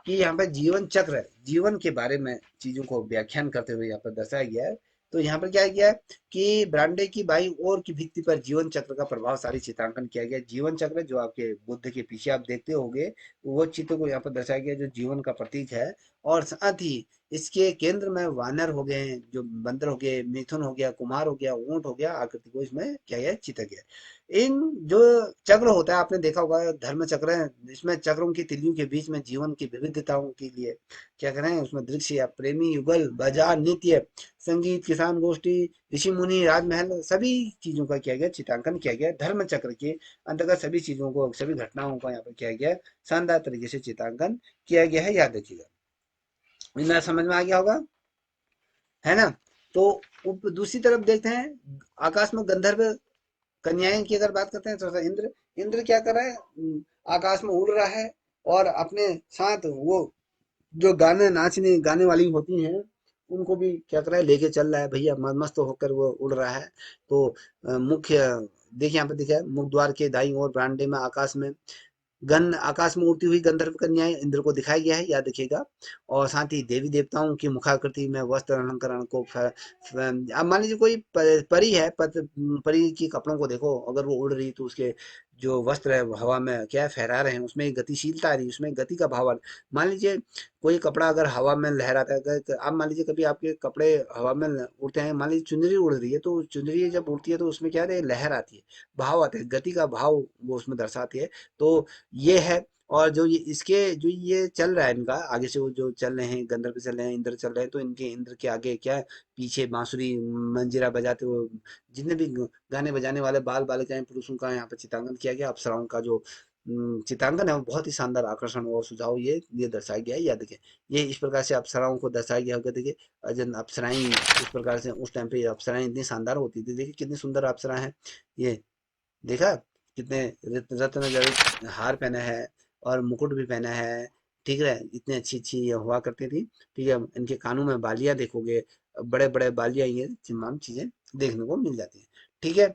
[SPEAKER 1] कि यहाँ पर जीवन चक्र है, जीवन के बारे में चीजों को व्याख्यान करते हुए यहाँ पर दर्शाया गया है। तो यहाँ पर क्या किया है कि बरामदे की बाईं ओर की भित्ति पर जीवन चक्र का प्रभावशाली चित्रांकन किया गया है। जीवन चक्र जो आपके बुद्ध के पीछे आप देखते होंगे, वो चित्र को यहाँ पर दर्शाया गया है, जो जीवन का प्रतीक है। और साथ ही इसके केंद्र में वानर हो गए, जो बंदर हो गए, मिथुन हो गया, कुमार हो गया, ऊंट हो गया, आकृति को इसमें क्या है, चित्र गया है। इन जो चक्र होता है, आपने देखा होगा धर्म चक्र है, इसमें चक्रों की तिलियों के बीच में जीवन की विविधताओं के लिए क्या करें, उसमें दृश्य या प्रेमी युगल, बाजार, नृत्य, संगीत, किसान गोष्ठी, ऋषि मुनि, राजमहल, सभी चीजों का किया गया, चित्रांकन किया गया। धर्म चक्र के अंतर्गत सभी चीजों को, सभी घटनाओं का यहाँ पर किया गया, शानदार तरीके से चित्रांकन किया गया है, याद रखिएगा। इतना समझ में आ गया होगा, है ना। तो दूसरी तरफ देखते हैं, आकाश में गंधर्व कन्याएं की अगर बात करते हैं, तो इंद्र, इंद्र क्या कर रहा है, आकाश में उड़ रहा है, और अपने साथ वो जो गाने नाचने गाने वाली होती हैं, उनको भी क्या कर रहा है, लेके चल रहा है भैया, मस्त होकर वो उड़ रहा है। तो मुख्य देखिए यहाँ पे देखिए, मुख द्वार के दाईं ओर बरामदे में आकाश में गन आकाश में उड़ती हुई गंधर्व कन्याएं इंद्र को दिखाया गया है, याद रखिएगा। और साथ ही देवी देवताओं की मुखाकृति में वस्त्र अलंकरण को अब मान लीजिए कोई परी है, परी की कपड़ों को देखो, अगर वो उड़ रही तो उसके जो वस्त्र है हवा में क्या है, फहरा रहे हैं, उसमें एक गतिशीलता आ रही है, उसमें गति का भाव आ रहा है। मान लीजिए कोई कपड़ा अगर हवा में लहराता है, आप मान लीजिए कभी आपके कपड़े हवा में उड़ते हैं, मान लीजिए चुनरी उड़ रही है, तो चुनरी जब उड़ती है तो उसमें क्या है, लहर आती है, भाव आता है, गति का भाव वो उसमें दर्शाती है। तो ये है। और जो ये इसके जो ये चल रहा है, इनका आगे से वो जो चल रहे हैं, गंधर्व चल रहे हैं, इंद्र चल रहे हैं, तो इनके इंद्र के आगे क्या है, पीछे बांसुरी मंजीरा बजाते हुए जितने भी गाने बजाने वाले बाल बालिकाएं, पुरुषों का यहाँ पर चित्रांकन किया गया। अप्सराओं का जो चित्रांकन है, वो बहुत ही शानदार आकर्षण और सुझाव ये दर्शाया गया है, याद रखें। ये इस प्रकार से अप्सराओं को दर्शाया गया होगा। देखिए अप्सराएं इस प्रकार से, उस टाइम पे अप्सराएं इतनी शानदार होती थी, देखिए कितनी सुंदर अप्सरा है ये, देखा कितने रत्न जड़ित हार पहना है, और मुकुट भी पहना है। ठीक है, इतनी अच्छी अच्छी ये हुआ करती थी। ठीक है, इनके कानों में बालियां देखोगे, बड़े बड़े बालियां, ये तमाम चीजें देखने को मिल जाती हैं। ठीक है,